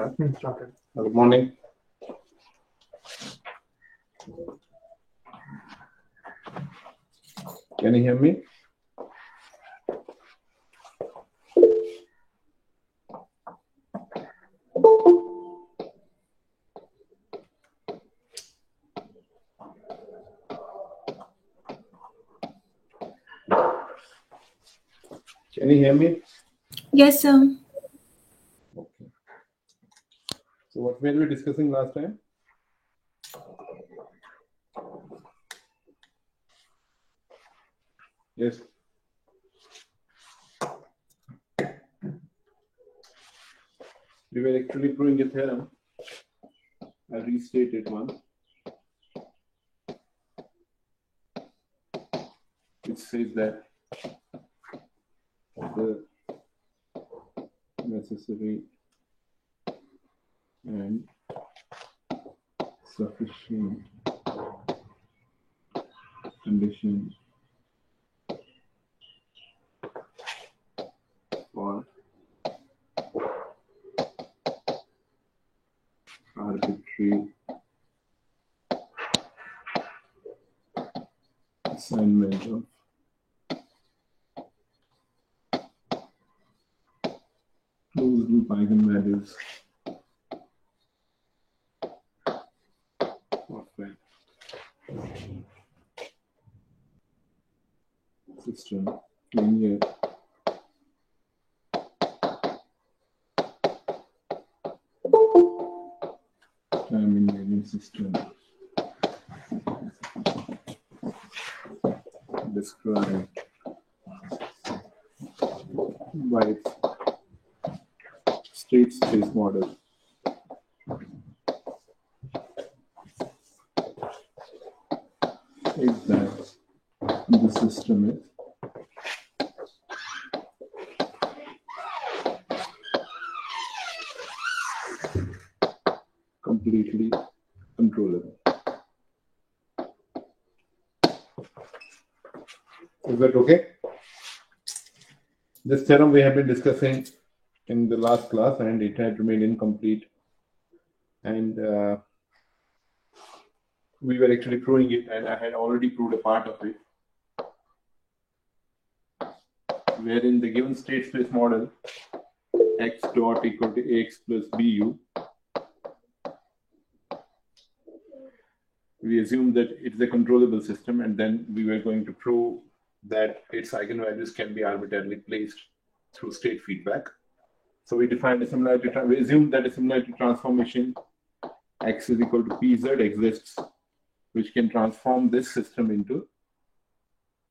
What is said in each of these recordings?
start? Started. Good morning. Can you hear me? Can you hear me? Yes, sir. Okay. So what were we discussing last time? Yes. We were actually proving a theorem. I restated one. It says that the necessary and sufficient conditions for arbitrary assignment of closed loop eigenvalues of a system linear time invariant system described by its state space model. Is that the system is completely controllable. Is that okay? This theorem we have been discussing in the last class and it had remained incomplete. And we were actually proving it, and I had already proved a part of it. Wherein the given state space model x dot equal to ax plus bu, we assume that it's a controllable system, and then we were going to prove that its eigenvalues can be arbitrarily placed through state feedback. So we defined a similarity, we assumed that a similarity transformation x is equal to pz exists, which can transform this system into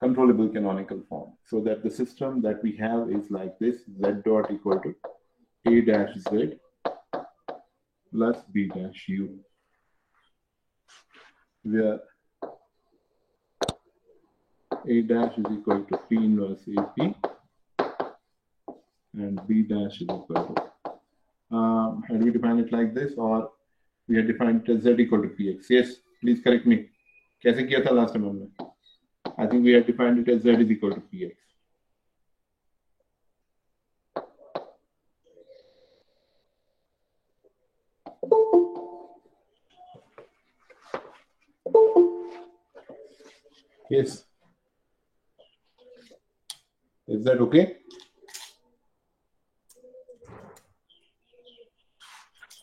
controllable canonical form. So that the system that we have is like this: z dot equal to a dash z plus b dash u, where a dash is equal to p inverse ap and b dash is equal to had we defined it like this, or we had defined it as z equal to px? Yes, please correct me. कैसे किया था last time हमने? I think we had defined it as z is equal to px. Yes. Is that okay?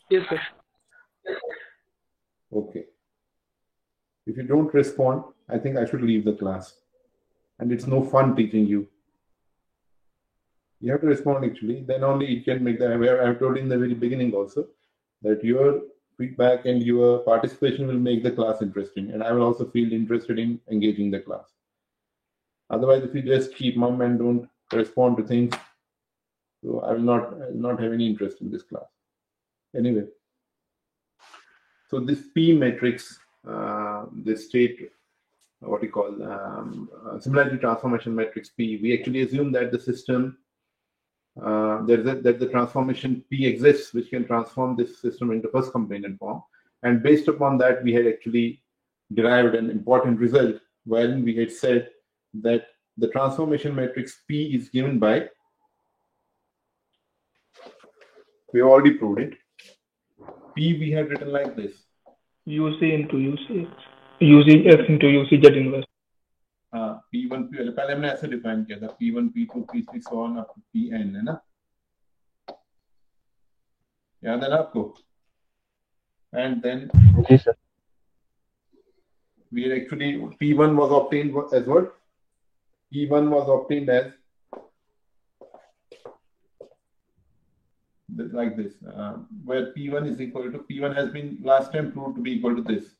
Yes, sir. Okay. If you don't respond, I think I should leave the class. And it's no fun teaching you. You have to respond actually. Then only it can make the. I've told you in the very beginning also that your feedback and your participation will make the class interesting. And I will also feel interested in engaging the class. Otherwise, if you just keep mum and don't respond to things, so I will not have any interest in this class. Anyway. So this P matrix, this state, what you call similarity transformation matrix P, we actually assume that the system, that the transformation P exists, which can transform this system into first component form. And based upon that, we had actually derived an important result wherein we had said that the transformation matrix P is given by, we already proved it, P we had written like this. UC into UC, UCX into UCZ inverse. हाँ P1 पहले हमने ऐसे define किया था P1 P2 P3 so on up to Pn है ना याद है ना आपको and then Yes, sir. we had actually P1 was obtained as what? P1 was obtained as like this, where P1 is equal to P1 has been last time proved to be equal to this.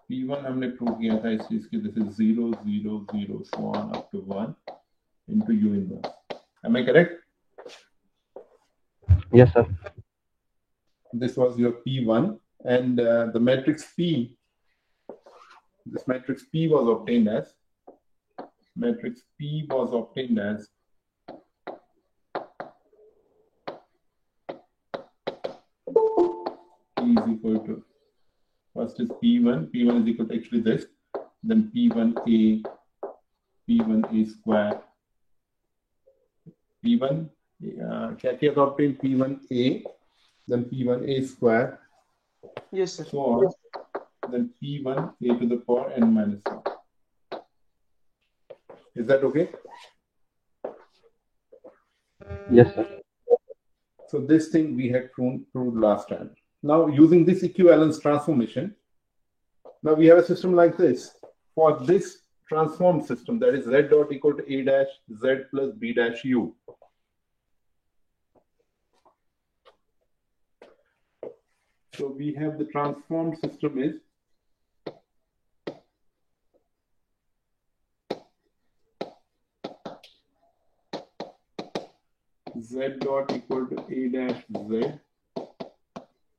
P1 हमने prove किया था इस चीज की this is 0 0 0 so on up to 1 into U inverse. Am I correct? Yes, sir. This was your P1 and the matrix P. This matrix P was obtained as P is equal to, first is P1 is equal to actually this, then P1A square, P1 क्या किया था obtain P1A, then P1A square, Yes, sir. so on, then P1A to the power n minus 1. Is that okay? Yes, sir. So this thing we had proved last time. Now using this equivalence transformation, now we have a system like this. For this transformed system, that is Z dot equal to A dash Z plus B dash U. So we have the transformed system is Z dot equal to A dash Z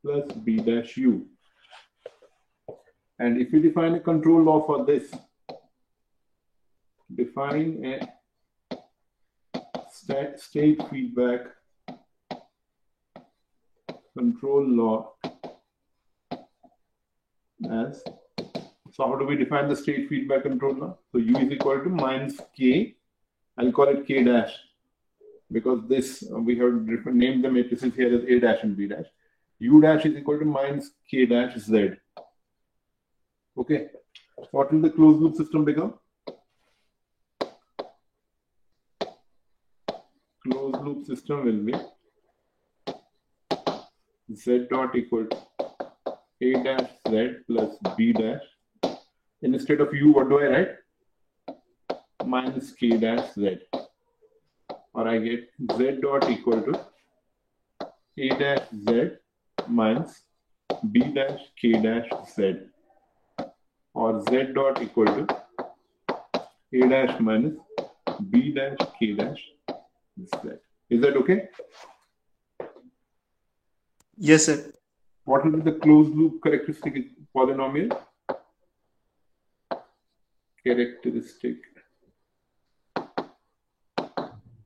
plus B dash U. And if you define a control law for this, define a state feedback control law as, so how do we define the state feedback control law? So U is equal to minus K, I'll call it K dash, because this, we have different named the matrices here as A dash and B dash. U dash is equal to minus K dash Z. Okay, what will the closed loop system become? Closed loop system will be Z dot equal to A dash Z plus B dash. Instead of U, what do I write? Minus K dash Z. Or I get Z dot equal to A dash Z minus B dash K dash Z. Or Z dot equal to A dash minus B dash K dash Z. Is that okay? Yes, sir. What will be the closed loop characteristic polynomial? Characteristic.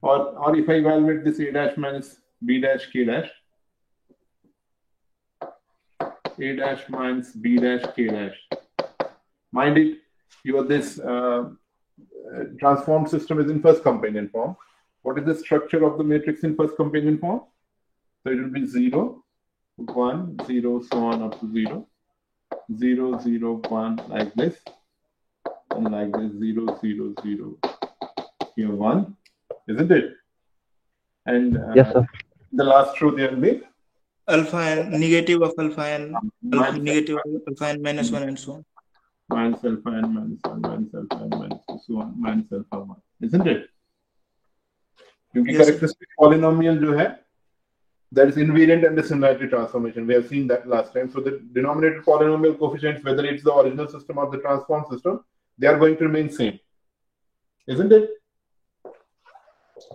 Or if I evaluate this A dash minus B dash K dash, A dash minus B dash K dash. Mind it, your this transformed system is in first companion form. What is the structure of the matrix in first companion form? So it will be 0, 1, 0, so on up to 0, 0, 0, 1 like this, and like this 0, 0, 0, here 1, isn't it? And Yes, sir. the last row there will be Alpha and negative of alpha and alpha, negative of alpha and minus 1 and so on. Minus alpha and minus 1, minus alpha and minus 2, so on, minus alpha 1, isn't it? क्योंकि Yes, sir. characteristic polynomial जो है, that is invariant and the similarity transformation. We have seen that last time. So the denominator polynomial coefficients, whether it's the original system or the transformed system, they are going to remain same, isn't it?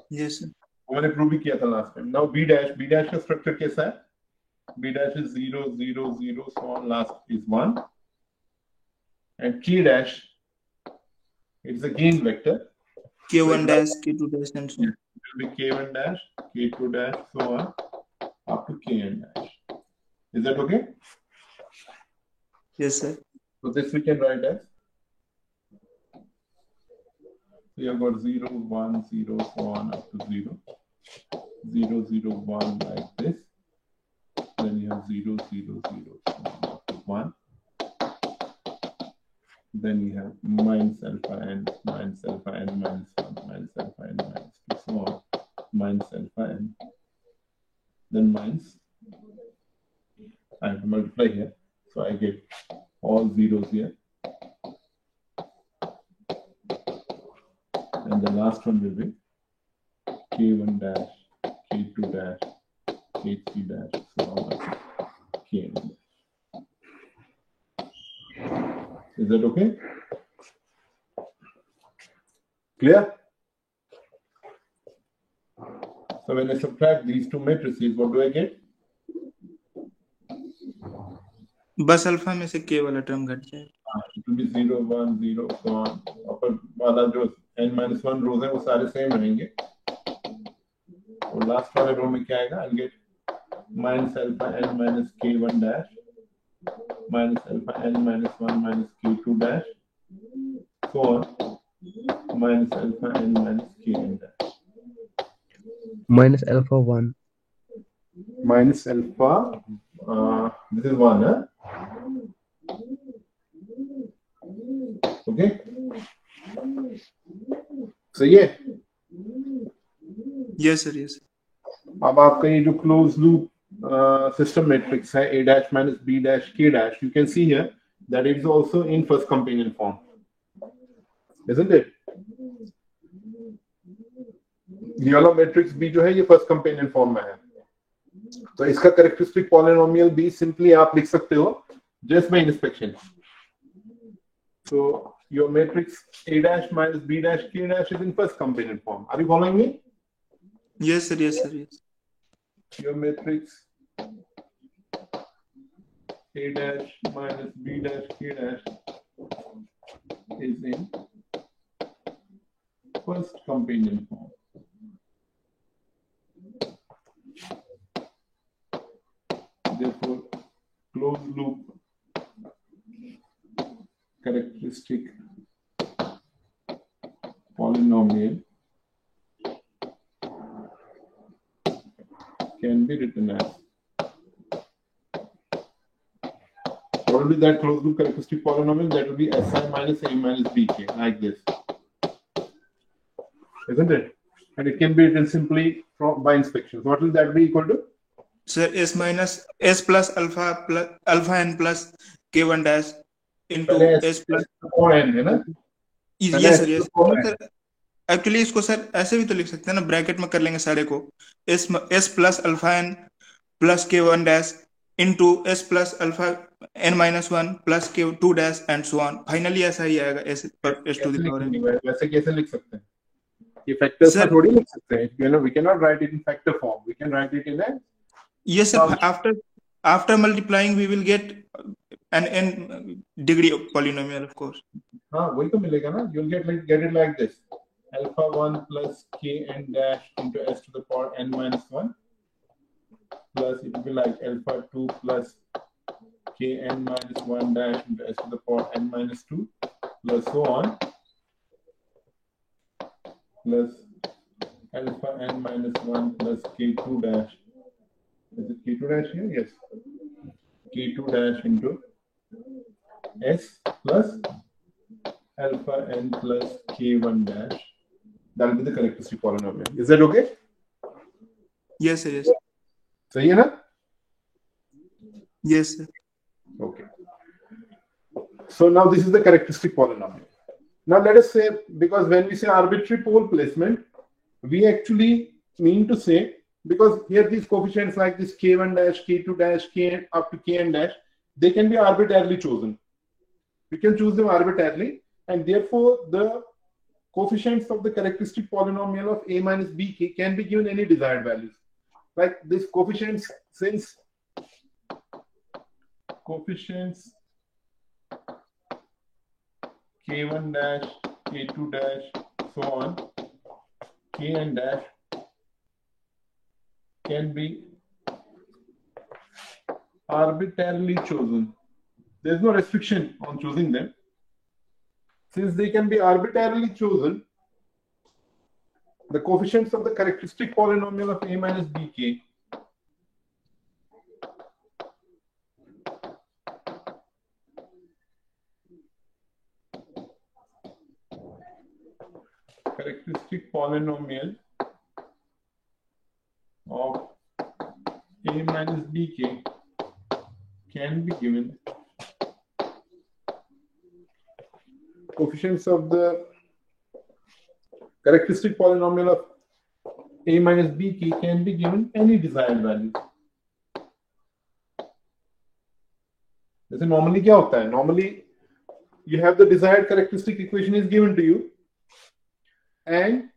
Yes, sir. मैंने prove भी किया था last time. Now B dash का structure कैसा है? B dash is 0, 0, 0, so on, last is 1. And K dash, it's a gain vector. K1 dash, K2 dash, and so on. It will be K1 dash, K2 dash, so on, up to Kn dash. Is that okay? Yes, sir. So this we can write as, so you have got 0, 1, 0, so on up to 0, 0, 0, 1 like this. Then you have 0, 0, 0, 1. Then you have minus alpha n, minus alpha n, minus 1, minus alpha n, minus 2, so on, minus alpha n. Then minus, I have to multiply here, so I get all zeros here. And the last one will be k1 dash, k2 dash, k3 dash, so on, kn dash. Is that okay? Clear? So when I subtract these two matrices, what do I get? बस alpha में से के वाला term घट जाए. It will be 0, 1, 0, so on. ऊपर वाला जो n-1 रोज है वो सारे सेम रहेंगे. और लास्ट वाले रो में क्या आएगा? I'll get minus alpha n minus k1 dash, minus alpha n minus 1 minus k2 dash, so on, minus alpha n minus kn dash. Minus alpha 1. Minus alpha, this is 1, huh? Okay? So yeah. Yes sir, yes. अब आपका ये जो close loop system matrix है a dash minus b dash k dash, you can see here that it is also in first companion form, isn't it? ये वाला matrix b जो है ये फर्स्ट कंपेनियन फॉर्म में है. तो इसका कैरेक्टरिस्टिक पॉलिनोमियल भी सिंपली आप लिख सकते हो just by inspection. So your matrix a dash minus b dash k dash is in first companion form. Are you following me? Yes sir, yes sir, yes. Your matrix a dash minus b dash k dash is in first companion form. Therefore, closed loop characteristic polynomial can be written as, what will be that closed loop characteristic polynomial? That will be si minus a minus bk, like this, isn't it? And it can be written simply by inspection. What will that be equal to? Sir, s minus s plus alpha n plus k1 dash into s plus n है ना? yes sir, yes sir. Actually इसको sir ऐसे भी तो लिख सकते हैं ना, ब्रैकेट में कर लेंगे सारे को, s plus alpha n plus k1 dash into s plus alpha n minus 1 plus k2 dash and so on. Finally ऐसा ही आएगा s पर s to the power n. वैसे कैसे लिख सकते हैं? ये फैक्टर्स में थोड़ी लिख सकते हैं. You know, we cannot write it in factor form. We can write it in a yes sir. After multiplying we will get an n degree of polynomial, of course. हाँ वही तो मिलेगा ना. You'll get it like this. Alpha 1 plus kn dash into s to the power n minus 1 plus it will be like alpha 2 plus kn minus 1 dash into s to the power n minus 2 plus so on plus alpha n minus 1 plus k2 dash. Is it k2 dash here? Yes. K2 dash into s plus alpha n plus k1 dash. That will be the characteristic polynomial. Is that okay? Yes sir, yes. सही है ना? Yes sir. Okay. So now this is the characteristic polynomial. Now let us say, because when we say arbitrary pole placement, we actually mean to say, because here these coefficients like this k1 dash, k2 dash, kn up to kn dash, they can be arbitrarily chosen. We can choose them arbitrarily, and therefore the coefficients of the characteristic polynomial of a minus b can be given any desired values. Like this coefficients, since coefficients k1 dash, k2 dash, so on, kn dash can be arbitrarily chosen. There is no restriction on choosing them. Since they can be arbitrarily chosen, the coefficients of the characteristic polynomial of a minus bk characteristic polynomial of a minus bk can be given coefficients of the characteristic polynomial of a minus bk can be given any desired value. जैसे normally क्या होता है? Normally you have the desired characteristic equation is given to you, and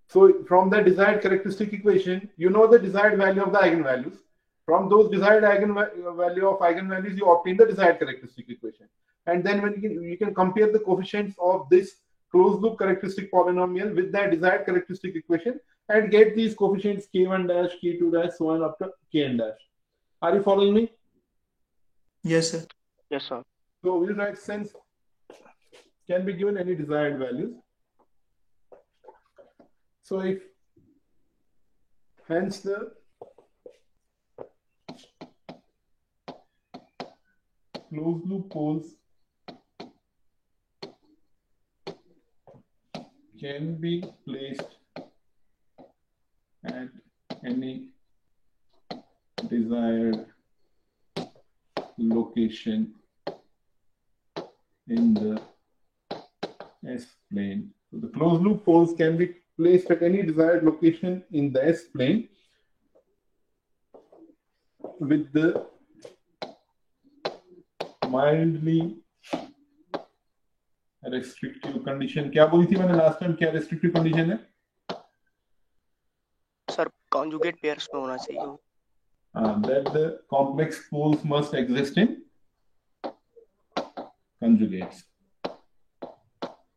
so from the desired characteristic equation you know the desired value of the eigenvalues. From those desired value of eigenvalues you obtain the desired characteristic equation, and then when you can compare the coefficients of this closed loop characteristic polynomial with that desired characteristic equation and get these coefficients k1 dash, k2 dash, so on up to kn dash. Are you following me? Yes, sir. Yes, sir. So we'll write since can be given any desired values. So if hence the closed loop poles can be placed at any desired location in the S-plane. So the closed loop poles can be placed at any desired location in the S-plane with the mildly restrictive condition. क्या बोली थी मैंने last time? क्या restrictive condition है? Sir conjugate pairs में होना चाहिए वो. That the complex poles must exist in conjugates.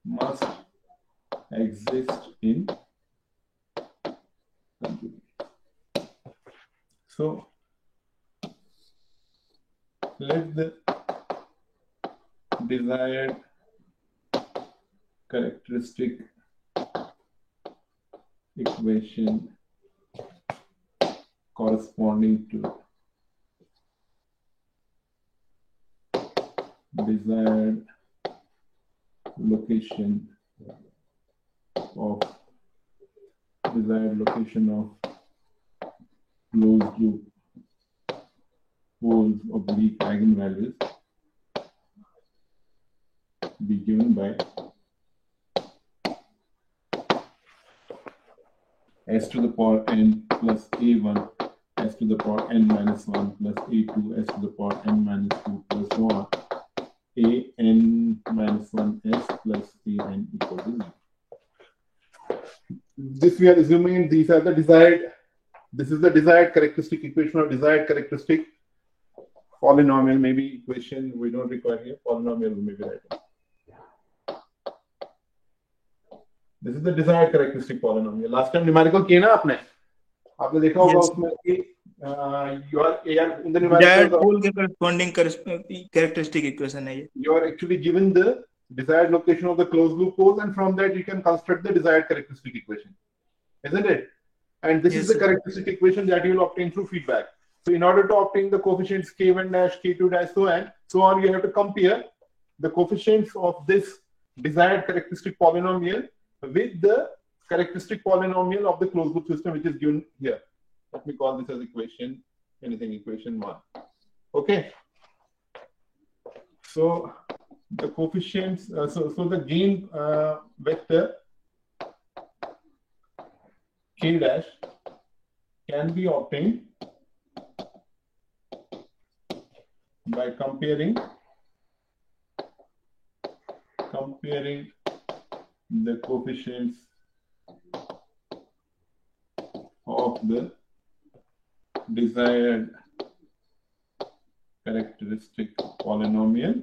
Must exist in conjugates. So let the desired characteristic equation corresponding to desired location of closed loop poles oblique eigenvalues be given by s to the power n plus a1 s to the power n minus 1 plus a2 s to the power n minus 2 plus so on a n minus 1 s plus a n equal to 0. This we are assuming these are the desired, this is the desired characteristic equation or desired characteristic polynomial, maybe equation we don't require here, polynomial we may be writing. This is the desired characteristic polynomial. Last time numerical किया ना आपने देखा होगा उसमें कि you are in the numerical pole के corresponding characteristic equation है ये. You are actually given the desired location of the closed loop poles, and from that you can construct the desired characteristic equation, isn't it? And this is the characteristic equation that you will obtain through feedback. So in order to obtain the coefficients k1 dash, k2 dash, so on, you have to compare the coefficients of this desired characteristic polynomial with the characteristic polynomial of the closed loop system, which is given here. Let me call this as equation, equation 1. Okay. So the coefficients, so the gain vector k dash can be obtained by comparing the coefficients of the desired characteristic polynomial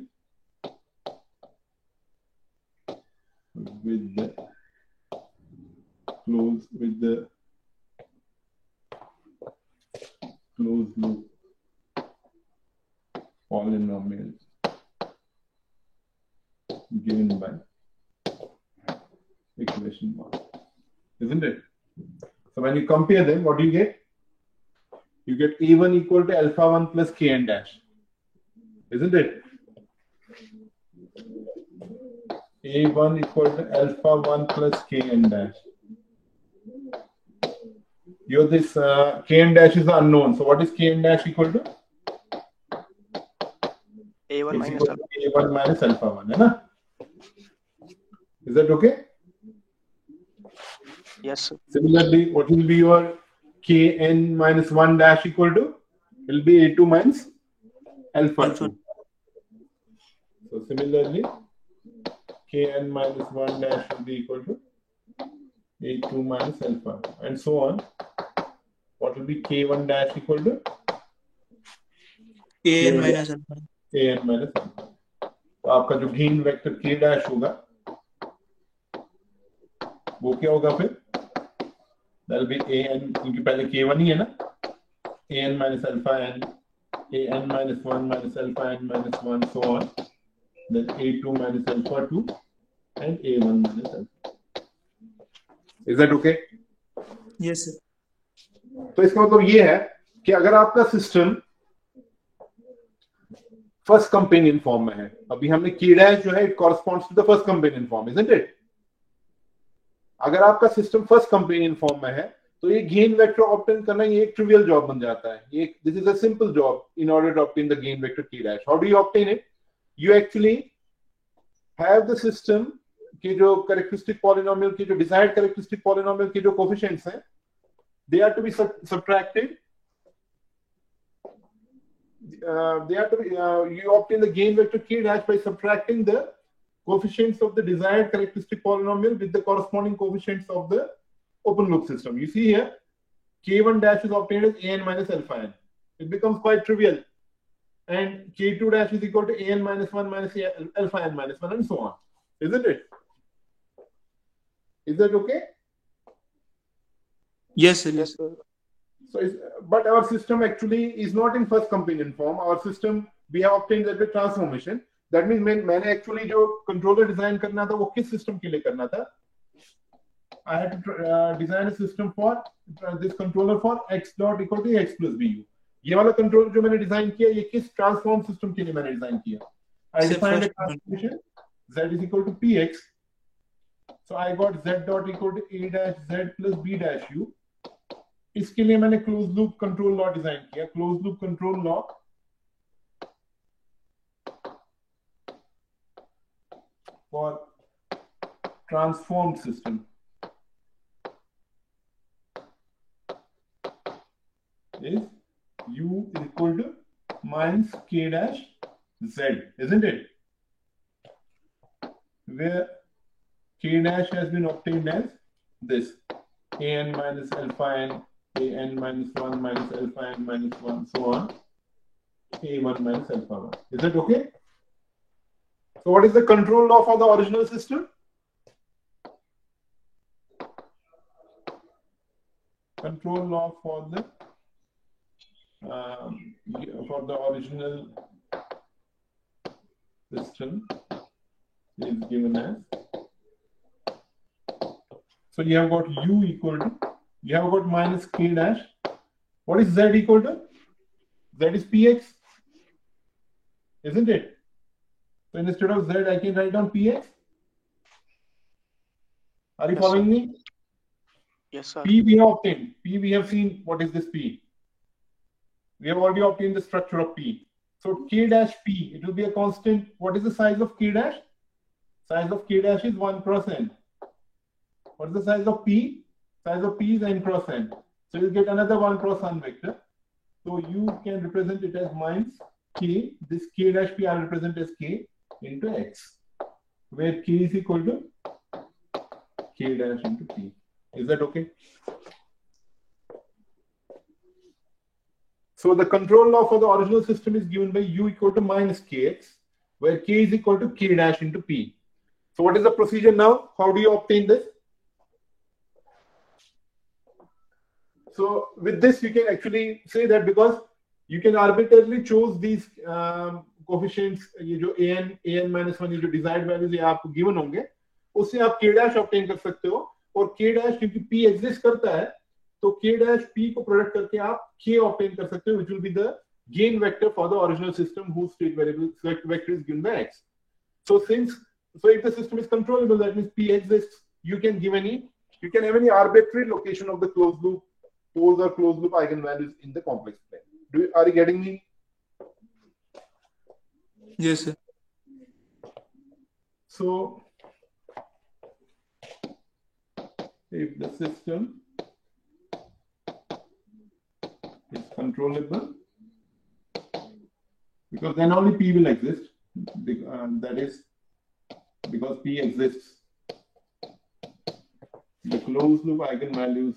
with the closed loop polynomial given by equation 1, isn't it? So when you compare them, what do you get? You get A1 equal to alpha 1 plus Kn dash. Isn't it? A1 equal to alpha 1 plus Kn dash. This Kn dash is the unknown. So what is Kn dash equal to? A1 It's minus equal alpha. to A1 minus alpha 1. Hai na? Is that okay? Yes, sir. Similarly, what will be your Kn minus 1 dash equal to? It will be A2 minus alpha 2. So similarly, Kn minus 1 dash will be equal to A2 minus alpha, and so on. What will be K1 dash equal to? An minus alpha. An minus alpha. तो आपका जो gain vector K dash होगा वो क्या होगा फिर? That will be An, क्योंकि पहले K1 ही है ना? An minus alpha n, An minus 1 minus alpha n minus 1, so on. Then A2 minus alpha 2 and A1 minus alpha. Is that okay? Yes, sir. तो इसका मतलब ये है कि अगर आपका सिस्टम फर्स्ट कंपेनियन फॉर्म में है, अभी हमने K dash जो है it corresponds to the first companion form, isn't it? अगर आपका सिस्टम फर्स्ट कंपेनियन फॉर्म में है तो ये गेन वेक्टर ऑब्टेन करना ये एक ट्रिवियल जॉब बन जाता है. ये this is a simple job in order to obtain the gain vector K dash. How do you obtain it? You actually have the system के जो कैरेक्टरिस्टिक पॉलिनोमियल के जो डिजायर्ड कैरेक्टरिस्टिक पॉलिनोमियल के जो कोएफिशिएंट्स हैं, they are to be subtracted. You obtain the gain vector K dash by subtracting the coefficients of the desired characteristic polynomial with the corresponding coefficients of the open loop system. You see here, K1 dash is obtained as An minus alpha n. It becomes quite trivial. And K2 dash is equal to An minus 1 minus alpha n minus 1 and so on. Isn't it? Is that okay? Yes, sir. Yes, sir. So, but our system actually is not in first companion form. Our system, we have obtained that with transformation. That means मैंने actually जो controller design करना था वो किस system के लिए करना था? I had to design a system for this controller for x dot equal to x plus bu. ये वाला controller जो मैंने design किया ये किस transform system के लिए मैंने design किया? I defined a transformation z is equal to px. So I got z dot equal to a dash z plus b dash u. इसके लिए मैंने close loop control law design किया. Close loop control law for transformed system is u is equal to minus k dash z, isn't it? Where k dash has been obtained as this an minus alpha n, an minus 1 minus alpha n minus 1, so on, a1 minus alpha 1. Is that okay? So what is the control law for the original system? Control law for the original system is given as, so you have got u equal to, you have got minus k dash. What is z equal to? Z is px, isn't it? So instead of z, I can write down px. Are you Yes, following sir. me? Yes, sir. P we have obtained. P we have seen. What is this P? We have already obtained the structure of P. So k dash P, it will be a constant. What is the size of k dash? Size of k dash is 1 cross n. What is the size of P? Size of P is n cross n. So you get another 1 cross 1 vector. So you can represent it as minus k. This k dash P I will represent as k into x, where k is equal to k dash into P. Is that okay? So the control law for the original system is given by u equal to minus kx, where k is equal to k dash into P. So what is the procedure now? How do you obtain this? So with this, you can actually say that because you can arbitrarily choose these coefficients, ये जो an minus 1 ये जो desired values ये आपको given होंगे, उससे आप k dash obtain कर सकते हो और k डैश क्योंकि p एग्जिस्ट करता है तो k डैश p को प्रोडक्ट करके आप k ऑब्टेन कर सकते हो which will be the gain vector for the original system whose state variable select vector is given by x. So if the system is controllable, that means p exists, you can have any arbitrary location of the closed loop poles or closed loop eigenvalues in the complex plane. Are you getting me? Yes, sir. So if the system is controllable, because then only p will exist, that is because p exists, the closed loop eigenvalues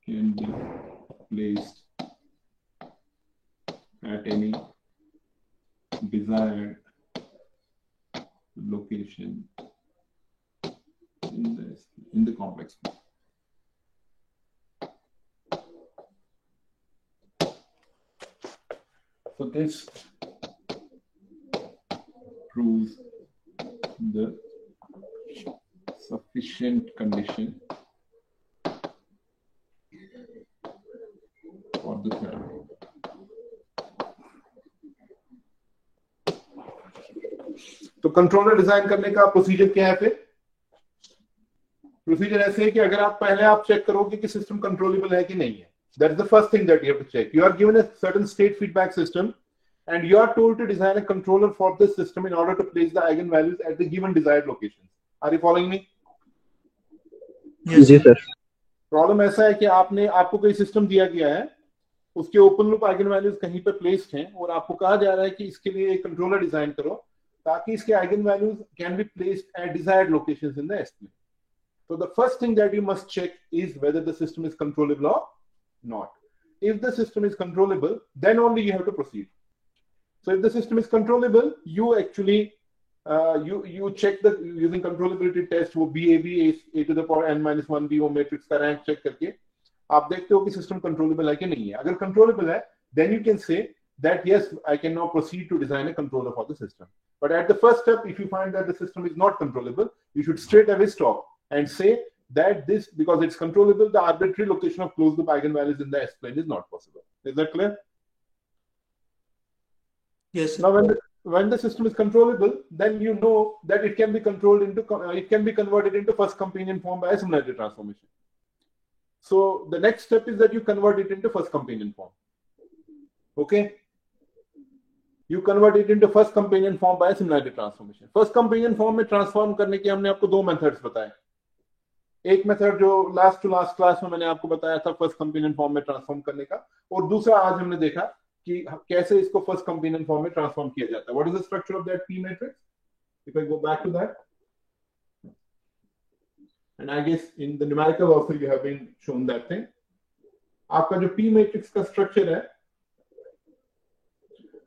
can be placed at any desired location in the complex. So this proves the sufficient condition for the theorem. तो controller design करने का procedure क्या है? फिर procedure ऐसे है कि अगर आप पहले आप चेक करोगे कि सिस्टम कंट्रोलेबल है कि नहीं है. That is the first thing that you have to check. You are given a certain state feedback system and you are told to design a controller for this system in order to place the eigenvalues at the given desired locations. Are you following me? Yes, sir. Problem ऐसा है कि आपको कोई system दिया गया है, उसके open loop eigen कहीं पे प्लेस्ड हैं और आपको कहा जा रहा है कि इसके लिए एक कंट्रोलर डिजाइन करो ताकि इसके eigenvalues can be placed at desired locations in the S plane. So the first thing that you must check is whether the system is controllable or not. If the system is controllable, then only you have to proceed. So if the system is controllable, you actually you check the using controllability test, वो BAB a to the power n minus 1b वो matrix का rank check करके आप देखते हो कि system controllable है कि नहीं है. अगर कंट्रोलेबल है, then you can say that yes, I can now proceed to design a controller for the system. But at the first step, if you find that the system is not controllable, you should straight away stop and say that this, because it's controllable, the arbitrary location of closed loop eigenvalues in the S plane is not possible. Is that clear? Yes, sir. Now, when the system is controllable, then you know that it can be converted into first companion form by a similarity transformation. So the next step is that you convert it into first companion form. Okay? You convert it into first companion form by a similarity transformation. First companion form में transform करने के हमने आपको दो methods बताए. एक method जो last to last class में मैंने आपको बताया था फर्स्ट कंपेनियन फॉर्म में ट्रांसफॉर्म करने का, और दूसरा आज हमने देखा कि कैसे इसको फर्स्ट कंपेनियन फॉर्म में ट्रांसफॉर्म किया जाता है. What is the structure of that P matrix? If I go back to that, and I guess in the numerical also you have been shown that thing. आपका जो P matrix का structure है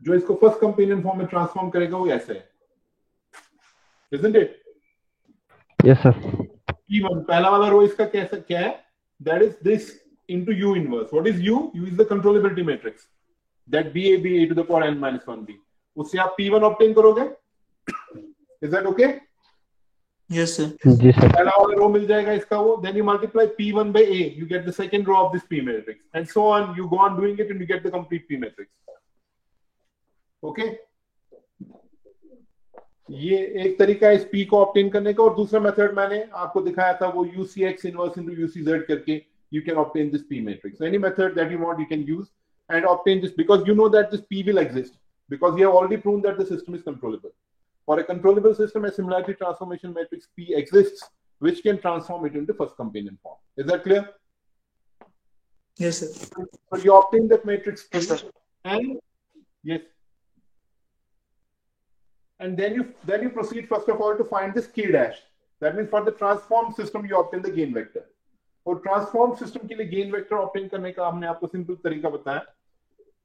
जो इसको first companion form में transform करेगा वो ऐसे है, isn't it? Yes, sir. P1 पहला वाला रो इसका क्या है? That is this into U inverse. What is U? U is the controllability matrix. That BAB a to the power n minus 1b. उससे आप P1 obtain करोगे. Is that okay? Yes, sir. जी sir. पहला वाला रो मिल जाएगा इसका वो. Then you multiply P1 by A. You get the second row of this P matrix. And so on. You go on doing it and you get the complete P matrix. Okay? ये एक तरीका है इस P को obtain करने का, और दूसरा मेथड मैंने आपको दिखाया था वो UCX inverse into UCZ करके you can obtain this P matrix. So any method that you want you can use and obtain this, because you know that this P will exist because you have already proven that the system is controllable. For a controllable system, a similarity transformation matrix P exists which can transform it into first companion form. Is that clear? Yes, sir. So you obtain that matrix P, Yes, sir. and yes. And then you proceed first of all to find this K dash. That means for the transformed system you obtain the gain vector. और transformed system के लिए gain vector obtain करने का हमने आपको simple तरीका बताया.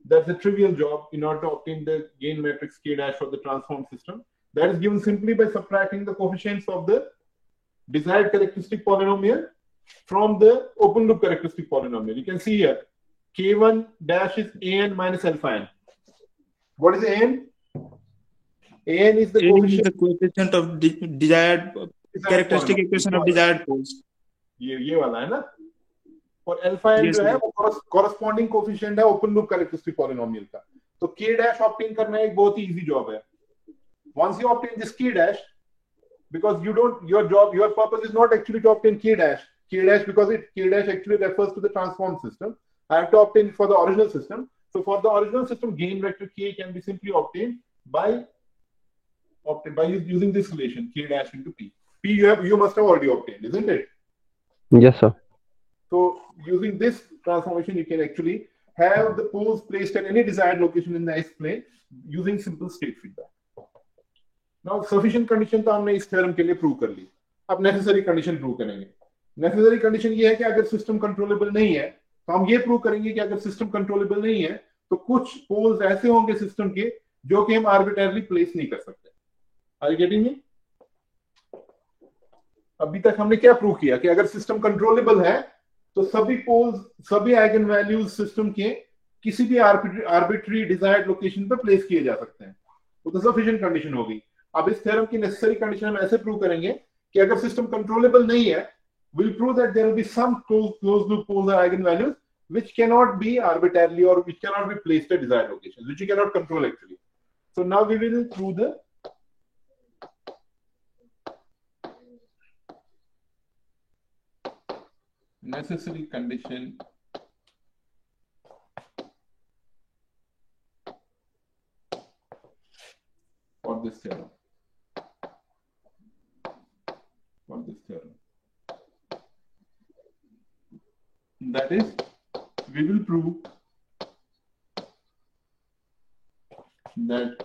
That's a trivial job in order to obtain the gain matrix K dash for the transformed system. That is given simply by subtracting the coefficients of the desired characteristic polynomial from the open loop characteristic polynomial. You can see here K1 dash is an minus alpha n. What is an? an is the A is coefficient the coefficient of desired characteristic polynomial. equation of desired poles. ये वाला है ना, और alpha N Yes, जो है sir. वो corresponding coefficient है open loop characteristic polynomial का. तो k डैश ऑब्टेन करना एक बहुत ही इजी जॉब है. Once you obtain this k dash, because your purpose is not actually to obtain k dash because k dash actually refers to the transform system. I have to obtain for the original system. So for the original system, gain vector k can be simply obtained by using this relation k dash into p. P you must have already obtained, isn't it? Yes, sir. So using this transformation, you can actually have the poles placed at any desired location in the S plane using simple state feedback. Now sufficient condition तो हमने इस theorem के लिए prove कर ली. अब necessary condition prove करेंगे. Necessary condition ये है कि अगर सिस्टम कंट्रोलेबल नहीं है तो हम ये प्रूव करेंगे कि अगर सिस्टम कंट्रोलेबल नहीं है तो कुछ पोल्स ऐसे होंगे सिस्टम के जो कि हम आर्बिट्ररली प्लेस नहीं कर सकते. Are you getting me? अभी तक हमने क्या प्रूव किया कि अगर सिस्टम कंट्रोलेबल है तो सभी पोल्स, सभी आइगन वैल्यूज सिस्टम के किसी भी आर्बिट्री डिजायर्ड लोकेशन पर प्लेस किए जा सकते हैं. वो तो सफिशिएंट कंडीशन होगी. अब इस थ्योरम की नेसेसरी कंडीशन हम ऐसे प्रूव करेंगे कि अगर सिस्टम कंट्रोलेबल नहीं है, we'll prove that there will be some closed loop poles or eigenvalues which cannot be arbitrarily or which cannot be placed at desired locations, which you cannot control actually. So now we will prove the necessary condition for this theorem. That is, we will prove that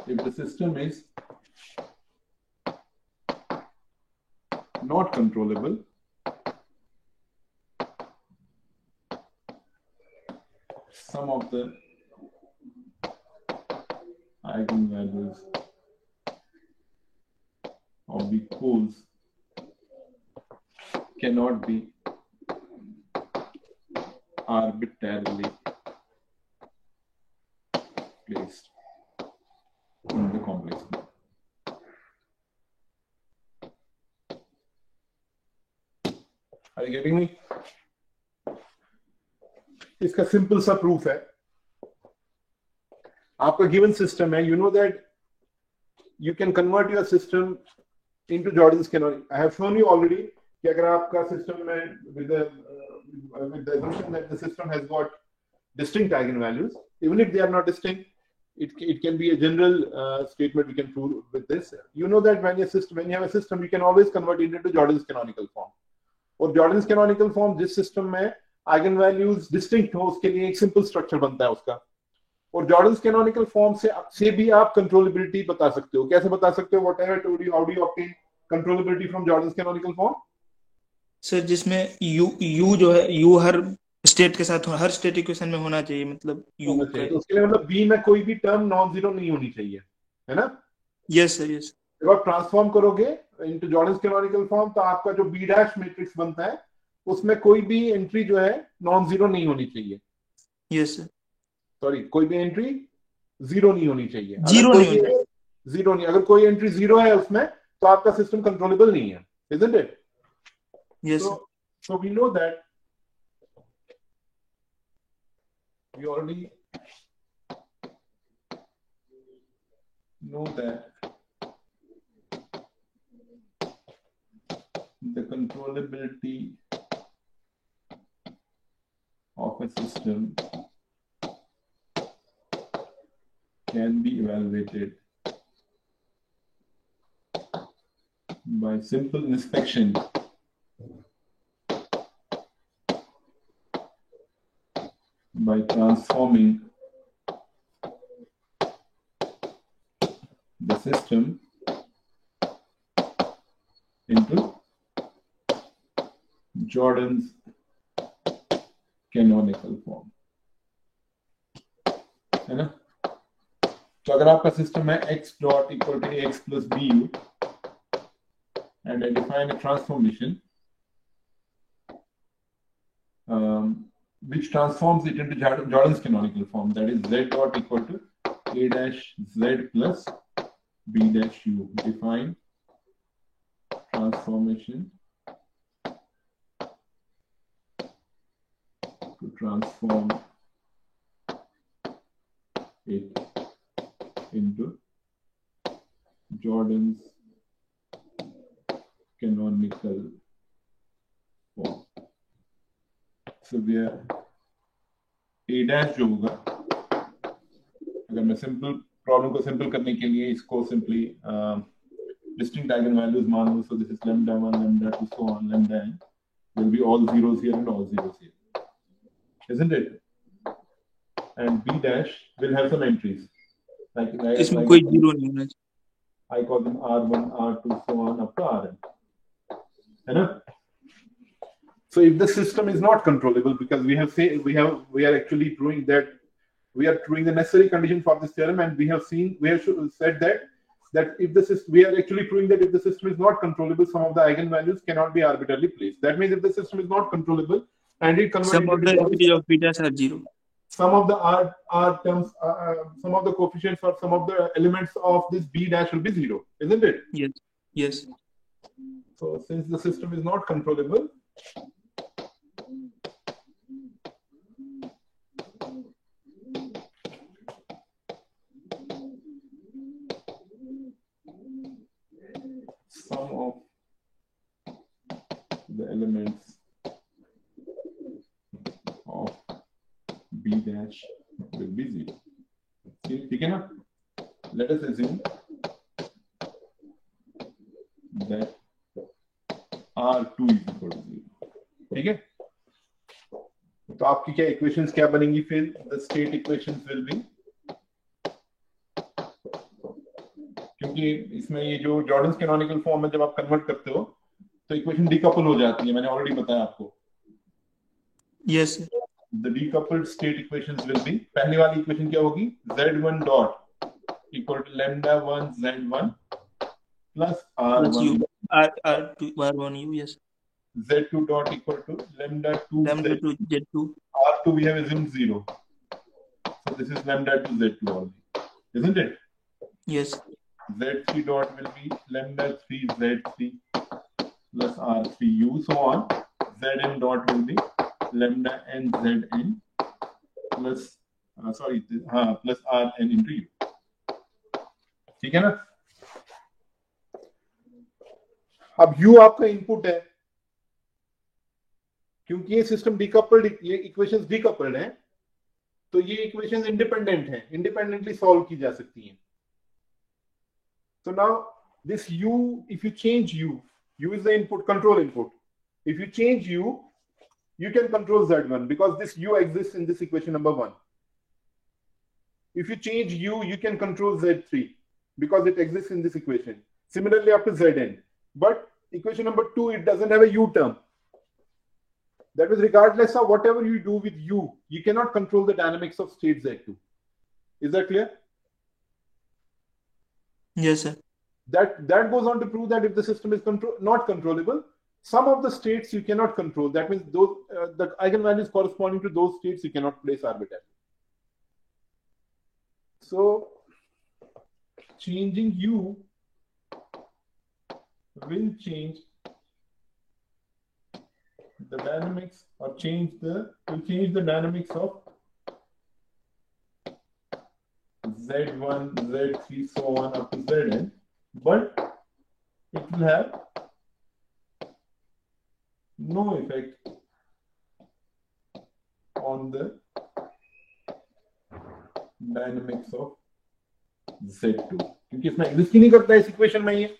if the system is not controllable, some of the eigenvalues of the poles cannot be arbitrarily placed in the complex. Are you getting me? इसका simple सा proof है. आपका given system है, you know that you can convert your system into Jordan's canonical. I have shown you already कि अगर आपका system में with the assumption that the system has got distinct eigenvalues, even if they are not distinct, it can be a general statement we can prove with this. You know that when you have a system, you can always convert it into Jordan's canonical form. और Jordan's canonical form जिस system में eigenvalues distinct हो उसके लिए एक simple structure बनता है उसका. और Jordan's canonical form से भी आप controllability बता सकते हो. कैसे बता सकते हो? Whatever I told you, how do you obtain controllability from Jordan's canonical form? Sir जिसमें u जो है u हर स्टेट के साथ हर स्टेट इक्वेशन में होना चाहिए, मतलब u तो उसके लिए मतलब b में कोई भी टर्म नॉन जीरो नहीं होनी चाहिए, है ना? Yes sir, yes. जब आप ट्रांसफॉर्म करोगे इनटू जॉर्डन्स कैनोनिकल फॉर्म तो आपका जो b डैश मैट्रिक्स बनता है उसमें कोई भी एंट्री जो है नॉन जीरो नहीं होनी चाहिए. Yes sir. सॉरी, कोई भी एंट्री जीरो नहीं होनी चाहिए. जीरो नहीं. अगर कोई एंट्री जीरो है उसमें तो आपका सिस्टम कंट्रोलेबल नहीं है, isn't it? Yes. So we know that we already know that the controllability of a system can be evaluated by simple inspection by transforming the system into Jordan's canonical form, है ना? तो अगर आपका system है x dot equal to ax plus bu and I define a transformation which transforms it into Jordan's canonical form, that is z dot equal to A dash Z plus B dash U. Define transformation to transform it into Jordan's canonical form. So where A dash जो होगा, अगर मैं simple problem को simple करने के लिए इसको simply distinct eigenvalues मान लो, so this is lambda 1, lambda 2, so on, lambda n will be all zeros here and all zeros here, isn't it? And B dash will have some entries. इसमें कोई zero नहीं होना चाहिए. I call them R1, R2, so on up to Rn. है ना? So if the system is not controllable, because we are actually proving that we are proving the necessary condition for this theorem, and we have said that if the system, we are actually proving that if the system is not controllable, some of the eigenvalues cannot be arbitrarily placed. That means if the system is not controllable and it converts Some of the properties of betas are zero. Some of the R terms, some of the coefficients or some of the elements of this B dash will be zero, isn't it? Yes. Yes. So since the system is not controllable, some of the elements of B dash will be zero. ठीक है ना? Let us assume that R2 is equal to 0. ठीक है? तो आपकी क्या equations क्या बनेंगी फिर? The state equations will be, क्योंकि इसमें ये जो जॉर्डन्स कैनोनिकल फॉर्म में जब आप कन्वर्ट करते हो तो इक्वेशन डिकपल हो जाती है, मैंने ऑलरेडी बताया आपको. Yes. The decoupled state equations will be, पहली वाली इक्वेशन क्या होगी? Z1 dot equal to lambda 1 Z1 plus R1 R2 R1 U. Yes. Z2 dot equal to lambda 2 Lambda 2 Z2. R2 we have assumed 0. So this is lambda 2 Z2 only, isn't it? Yes. Z3 dot will be lambda 3 Z3 plus R3U, so on. Zn dot will be lambda n Zn plus plus Rn into U. ठीक है ना? अब U आपका input है, क्योंकि ये system decoupled, ये equations decoupled हैं, तो ये इक्वेशंस इंडिपेंडेंट हैं, इंडिपेंडेंटली सॉल्व की जा सकती हैं. So now this U, if you change U is the input, control input. If you change U, you can control Z1 because this U exists in this equation number 1. If you change U, you can control Z3 because it exists in this equation. Similarly up to Zn. But equation number 2, it doesn't have a U term. That means regardless of whatever you do with U, you cannot control the dynamics of state Z2. Is that clear? Yes, sir. That goes on to prove that if the system is not controllable, some of the states you cannot control. That means those the eigenvalues corresponding to those states you cannot place arbitrarily. So changing U will change the dynamics, or will change the dynamics of Z1, Z3, so on up to Zn, but it will have no effect on the dynamics of Z2, क्योंकि इसमें exist ही नहीं करता है इस equation में. ये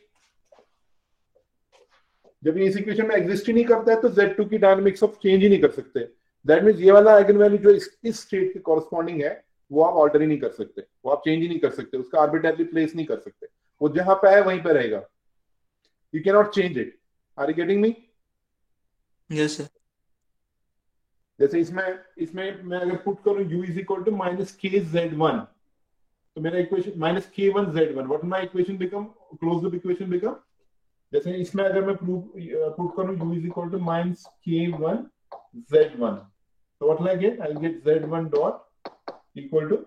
जब ये इस इक्वेशन में एग्जिस्ट ही नहीं करता है तो Z2 की डायनामिक्स ऑफ चेंज ही नहीं कर सकते. दैट मींस ये वाला आइगन वैल्यू जो इस स्टेट के कॉरस्पॉन्डिंग है वो आप ऑल्टर ही नहीं कर सकते, वो आप चेंज ही नहीं कर सकते, उसका आर्बिट्रली प्लेस नहीं कर सकते, वो जहां पे है वहीं पे रहेगा. You can not change it. Are you getting me? Yes sir. जैसे इसमें मैं अगर पुट करूं u is equal to minus k z1, तो मेरा equation minus k1 z1, what my equation become, close loop equation become. जैसे इसमें अगर मैं पुट करूं u is equal to minus k1 z1, तो what will I get? I will get z1 dot equal to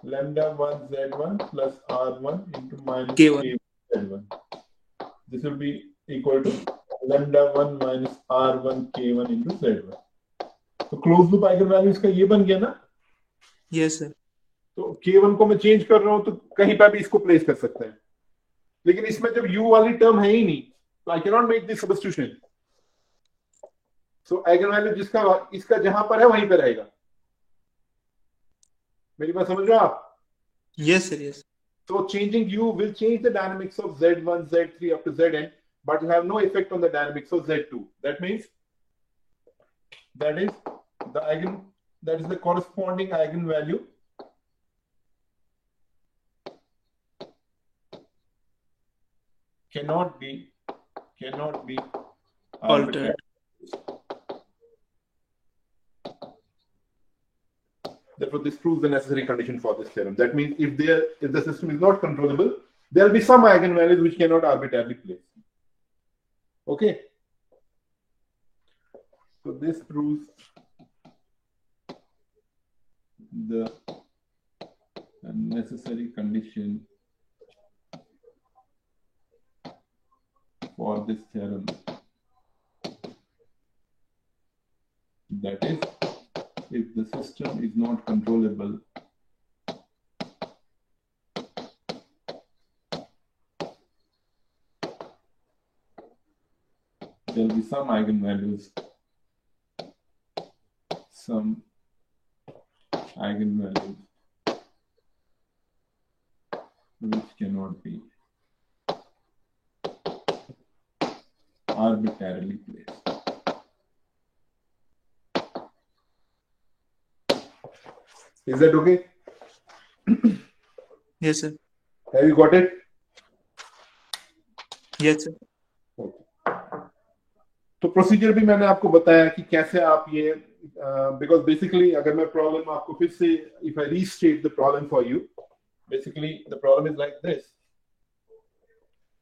lambda 1 z1 plus r1 into minus K1. k z1. This will be equal to lambda 1 minus r1 k1 into z1. तो close loop eigen values का ये बन गया ना. Yes sir. तो k1 को मैं change कर रहा हूं तो कहीं पर भी इसको प्लेस कर सकते हैं, लेकिन इसमें जब u वाली टर्म है ही नहीं तो I can not make this substitution. So eigen value जिसका इसका जहां पर है वहीं पे रहेगा. मेरी बात समझ रहे हो आप? Yes sir. Yes. So changing u will change the dynamics of z1, z3 up to zn, but will have no effect on the dynamics of z2. That means that is the corresponding eigenvalue cannot be Altered. Therefore, this proves the necessary condition for this theorem. That means if the system is not controllable, there will be some eigenvalues which cannot arbitrarily place. Okay. So this proves the necessary condition for this theorem. That is, if the system is not controllable, there will be some eigenvalues which cannot be arbitrarily placed. Is that okay? Yes sir. Have you got it? Yes sir. तो procedure भी मैंने आपको बताया कि कैसे आप ये because basically अगर मैं प्रॉब्लम आपको फिर से if I restate the problem for you, basically the problem is like this.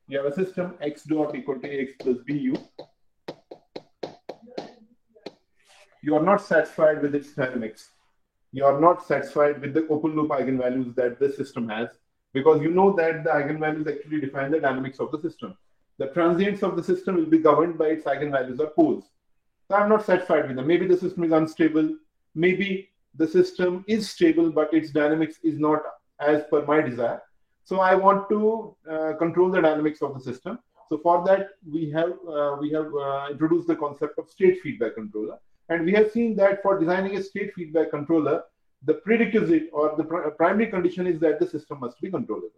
You have a system x dot equal to ax plus bu. You are not satisfied with its dynamics. You are not satisfied with the open loop eigenvalues that this system has, because you know that the eigenvalues actually define the dynamics of the system. The transients of the system will be governed by its eigenvalues or poles. So I'm not satisfied with them. Maybe the system is unstable. Maybe the system is stable, but its dynamics is not as per my desire. So I want to control the dynamics of the system. So for that, we have introduced the concept of state feedback controller. And we have seen that for designing a state feedback controller, the prerequisite or the primary condition is that the system must be controllable.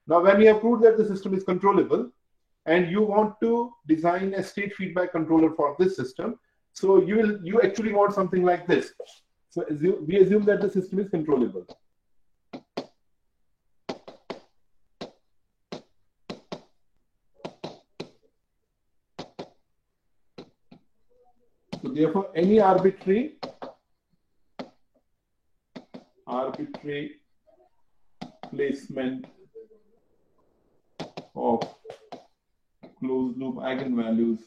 Now, when we have proved that the system is controllable, and you want to design a state feedback controller for this system, so you actually want something like this. So we assume that the system is controllable. So therefore, any arbitrary placement of closed loop eigenvalues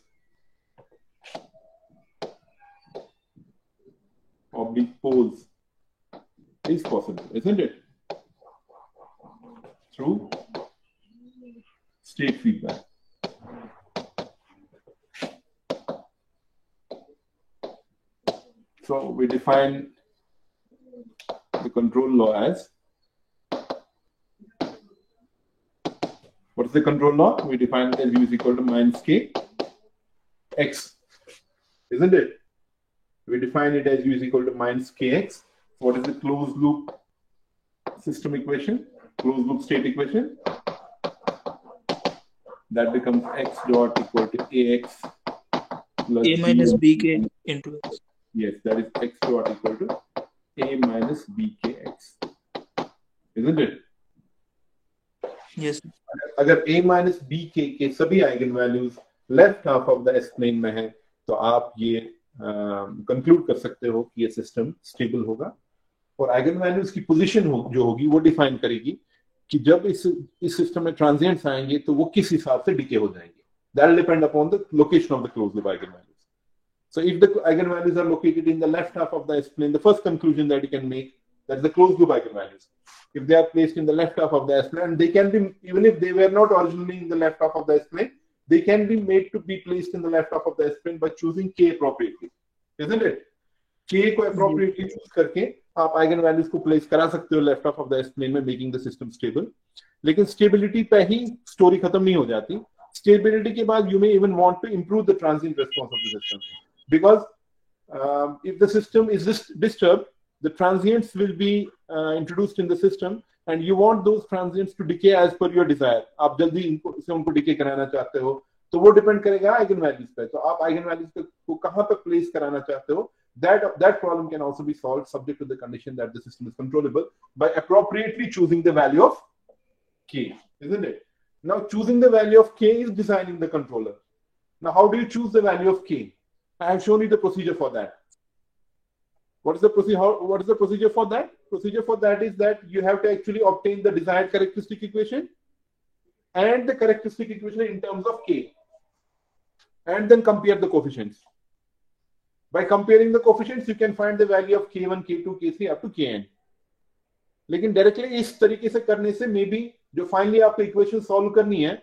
oblique poles is possible, isn't it? Through state feedback. So we define the control law as, what is the control law? We define it as u is equal to minus k x, isn't it? We define it as u is equal to minus kx. What is the closed loop system equation? Closed loop state equation? That becomes x dot equal to ax plus A minus bk into x. Yes, that is x dot equal to a minus bkx, isn't it? Yes. अगर a minus bk के सभी eigenvalues left half of the S plane में है, तो आप ये conclude कर सकते हो कि ये सिस्टम स्टेबल होगा. और आइगन वैल्यूज की पोजीशन जो होगी वो डिफाइन करेगी कि जब इस सिस्टम में ट्रांजिएंट्स आएंगे तो वो किस हिसाब से डिके हो जाएंगे. That will depend upon the location of the closed loop eigen values. So if the eigenvalues are located in the left half of the S-plane, the first conclusion that you can make, that is the closed loop eigenvalues. if they are placed in the left half of the S-plane, they can be, even if they were not originally in the left half of the S-plane, they can be made to be placed in the left half of the S-plane by choosing K appropriately, isn't it? K को appropriately choose करके आप eigen values को place करा सकते हो left half of the S-plane में, making the system stable. लेकिन stability पे ही स्टोरी खत्म नहीं हो जाती. स्टेबिलिटी के बाद you may even want to improve the transient response of the system, because if the system is disturbed, the transients will be introduced in the system and you want those transients to decay as per your desire. आप जल्दी से उनको decay कराना चाहते हो तो वो depend करेगा आइगन वैल्यूज पे. तो आप आइगन वैल्यूज को कहां पे प्लेस कराना चाहते हो, that problem can also be solved subject to the condition that the system is controllable by appropriately choosing the value of K, isn't it? Now choosing the value of K is designing the controller. Now how do you choose the value of K? I have shown you the procedure for that. What is the procedure for that? Procedure for that is that you have to actually obtain the desired characteristic equation and the characteristic equation in terms of K, and then compare the coefficients. By comparing the coefficients, you can find the value of K1, K2, K3 up to Kn. लेकिन directly इस तरीके से करने से may be जो finally आपको equation solve करनी है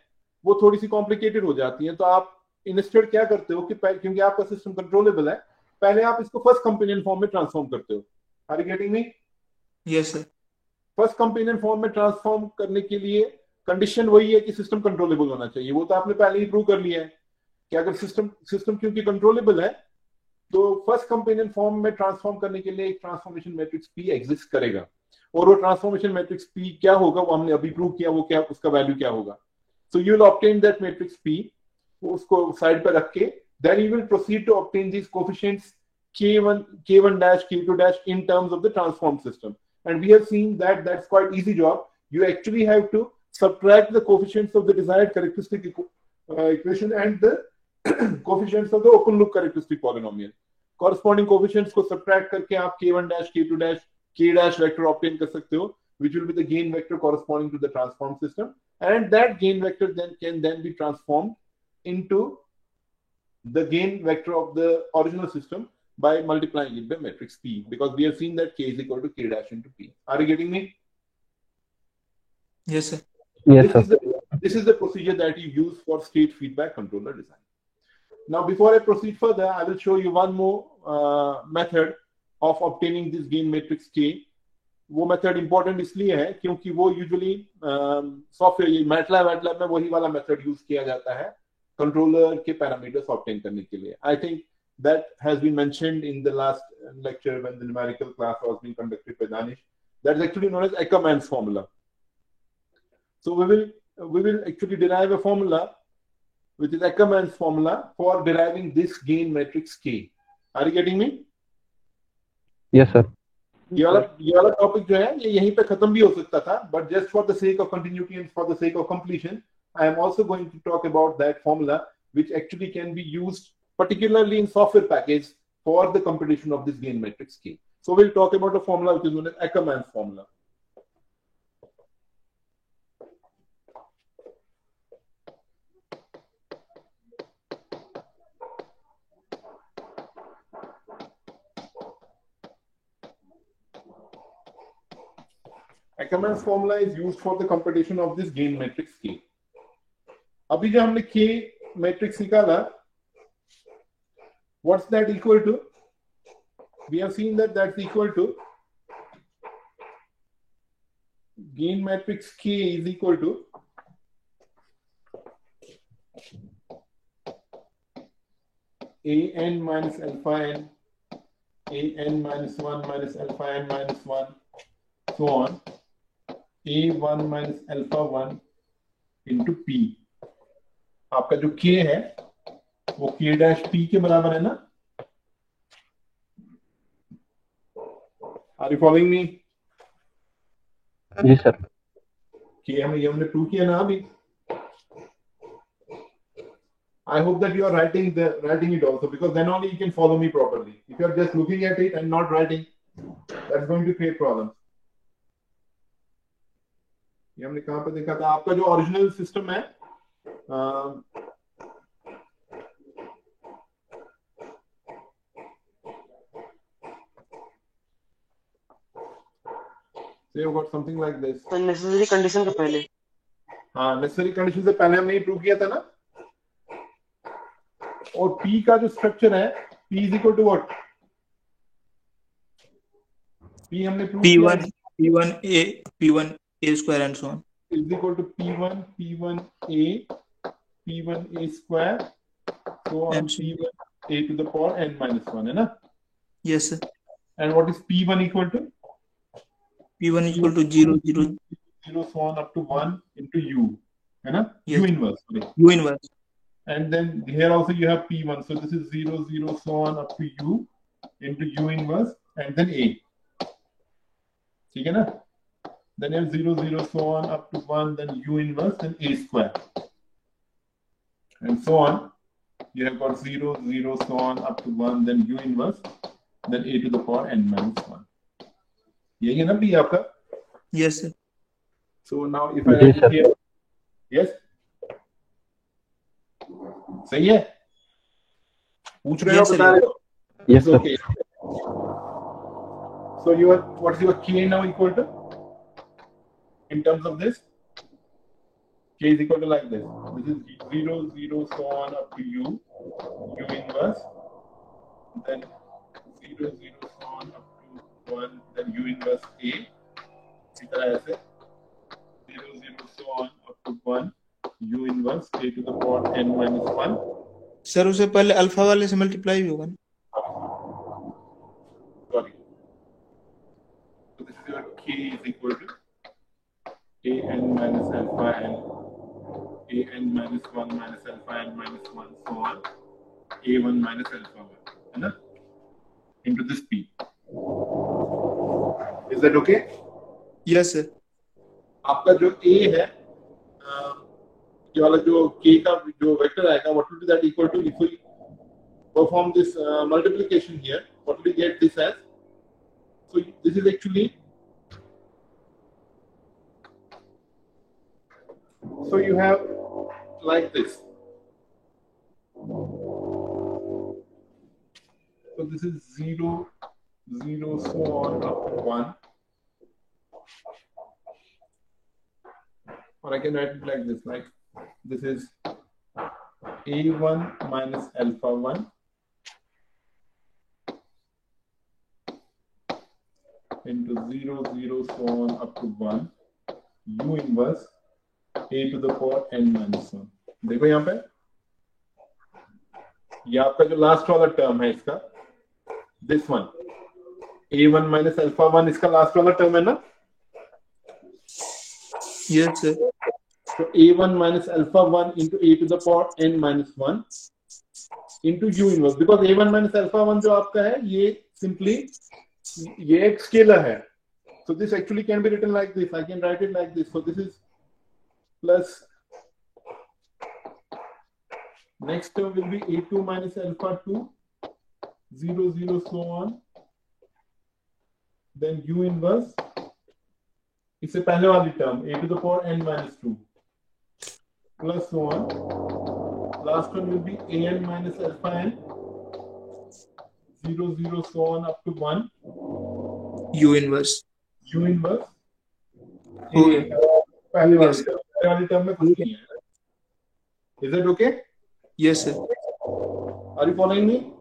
वो थोड़ी सी कॉम्प्लिकेटेड हो जाती है. तो आप इंस्टेड क्या करते हो कि क्योंकि आपका सिस्टम कंट्रोलेबल है, पहले आप इसको फर्स्ट कंपेनियन फॉर्म में ट्रांसफॉर्म करते हो. Are you getting me? Yes sir. First companion form में ट्रांसफॉर्म करने के लिए कंडीशन वही है कि सिस्टम कंट्रोलेबल होना चाहिए. वो तो आपने पहले ही प्रूव कर लिया है कि अगर सिस्टम क्योंकि कंट्रोलेबल है तो फर्स्ट कंपेनियन फॉर्म में ट्रांसफॉर्म करने के लिए एक ट्रांसफॉर्मेशन मैट्रिक्स पी एग्जिस्ट करेगा. और वो ट्रांसफॉर्मेशन मैट्रिक्स पी क्या होगा वो हमने अभी प्रूव किया. वो क्या, उसका वैल्यू क्या होगा. So you will obtain that matrix P, उसको साइड पर रख के then you will proceed to obtain these coefficients K1 dash, K2 dash in terms of the transformed system. And we have seen that that's quite easy job. You actually have to subtract the coefficients of the desired characteristic equation and the coefficients of the open loop characteristic polynomial. Corresponding coefficients को subtract करके आप K1 dash, K2 dash, K dash vector obtain कर सकते हो, which will be the gain vector corresponding to the transformed system. And that gain vector then can be transformed into the gain vector of the original system by multiplying it by matrix P, because we have seen that K is equal to K dash into P. Are you getting me? Yes sir. Yes sir. This is the procedure that you use for state feedback controller design. Now before I proceed further, I will show you one more method of obtaining this gain matrix K. वो method important इसलिए है क्योंकि वो usually software MATLAB में वही वाला method use किया जाता है कंट्रोलर के पैरामीटर्स ऑब्टेन करने के लिए. I think that has been mentioned in the last lecture when the numerical class was being conducted by Danish. That is actually known as Ackermann's formula. So we will actually derive a formula which is Ackermann's formula for deriving this gain matrix K. Are you getting me? Yes sir. ये वाला topic जो है ये यहीं पे खत्म भी हो सकता था, but just for the sake of continuity and for the sake of completion, I am also going to talk about that formula which actually can be used particularly in software package for the computation of this gain matrix K. So we'll talk about a formula which is known as Ackermann's formula. Ackermann's formula is used for the computation of this gain matrix K. अभी जो हमने K matrix निकाला, what's that equal to? We have seen that that's equal to gain matrix K is equal to an minus alpha n, an minus 1 minus alpha n minus 1, so on, a1 minus alpha 1 into p. आपका जो K है वो K dash P के बराबर है ना? Are you following me? जी sir. K हमने प्रूव किया ना अभी. I hope that you are writing it also, because then only you can follow me properly. If you are just looking at it and not writing, that's going to create problems. ये हमने कहाँ पे देखा था? आपका जो original system है So you've got something like this. तो नेसेसरी कंडीशन के पहले हाँ, नेसेसरी कंडीशन से पहले हमने प्रूव किया था ना. और P का जो स्ट्रक्चर है, P is equal to what? P हमने प्रूव किया है. P1A square and so on. Is equal to P1A square, so on P1A to the power n minus 1, है ना? Yes, sir. And what is P1 equal to? P1 equal to 0, 0, 0 so on up to 1 into U, है ना? Yes. U inverse. Sorry. U inverse. And then here also you have P1, so this is 0, 0 so on up to U into U inverse and then A. ठीक है ना? Then you have 0, 0 so on up to 1, then U inverse, then A square. And so on. You have got 0, 0 so on up to 1, then U inverse, then A to the power n minus 1. यही है ना B आपका? Yes, sir. So now if I write it here, yes? सही है? पूछ रहे हो, Yes, sir. बता रहे हो? Yes, sir. Okay. So what's your K now equal to? In terms of this? K is equal to like this. This is 0, 0 so on up to U inverse, then 0, 0 so on up to 1, then U inverse A. इसी तरह ऐसे 0, 0 so on up to 1, U inverse A to the power n minus 1. Sir उसे पहले alpha वाले से multiply भी होगा ना? Sorry. So this is your K is equal to A n minus alpha n, A n minus 1 minus alpha n minus 1 so on, A1 minus alpha 1, है ना? Into this P. Is that okay? Yes, sir. आपका जो A है, ये वाला जो K का जो वेक्टर आएगा, what will be that equal to if we perform this multiplication here? What will we get this as? So this is actually, so you have like this. So this is 0, 0 so on up to 1. Or I can write it like this, like this is A1 minus alpha 1 into 0, 0 so on up to 1, U inverse A to the power n minus 1. देखो यहाँ पे ये आपका जो last वाला term है इसका, this one A1 minus alpha 1 इसका लास्ट वाला टर्म है ना? Yes, sir. So A1 minus alpha 1 into A to the power n minus 1 into U inverse, because A1 minus alpha 1 जो आपका है ये simply ये एक scalar है. So this actually can be written like this. I can write it like this. So this is plus next term will be A2 minus alpha 2 0, 0 so on, then U inverse, इससे पहले वाली term A to the power n minus 2 plus so on. Last one will be an minus alpha n 0, 0 so on up to 1. U inverse. U inverse. Okay. पहले वाली term में कुछ नहीं है. Is that okay? Yes, sir. Are you following me?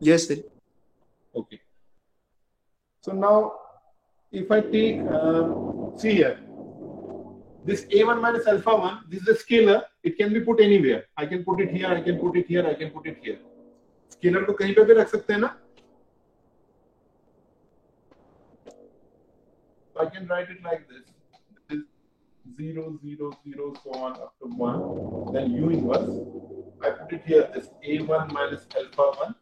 Yes, sir. Okay. So now, if I take, see here, this A1 minus alpha 1, this is a scalar. It can be put anywhere. I can put it here, I can put it here, I can put it here. Scalar को कहीं पे भी रख सकते हैं ना? So I can write it like this. This is 0, 0, 0, so on up to 1. Then U inverse. I put it here, this A1 minus alpha 1.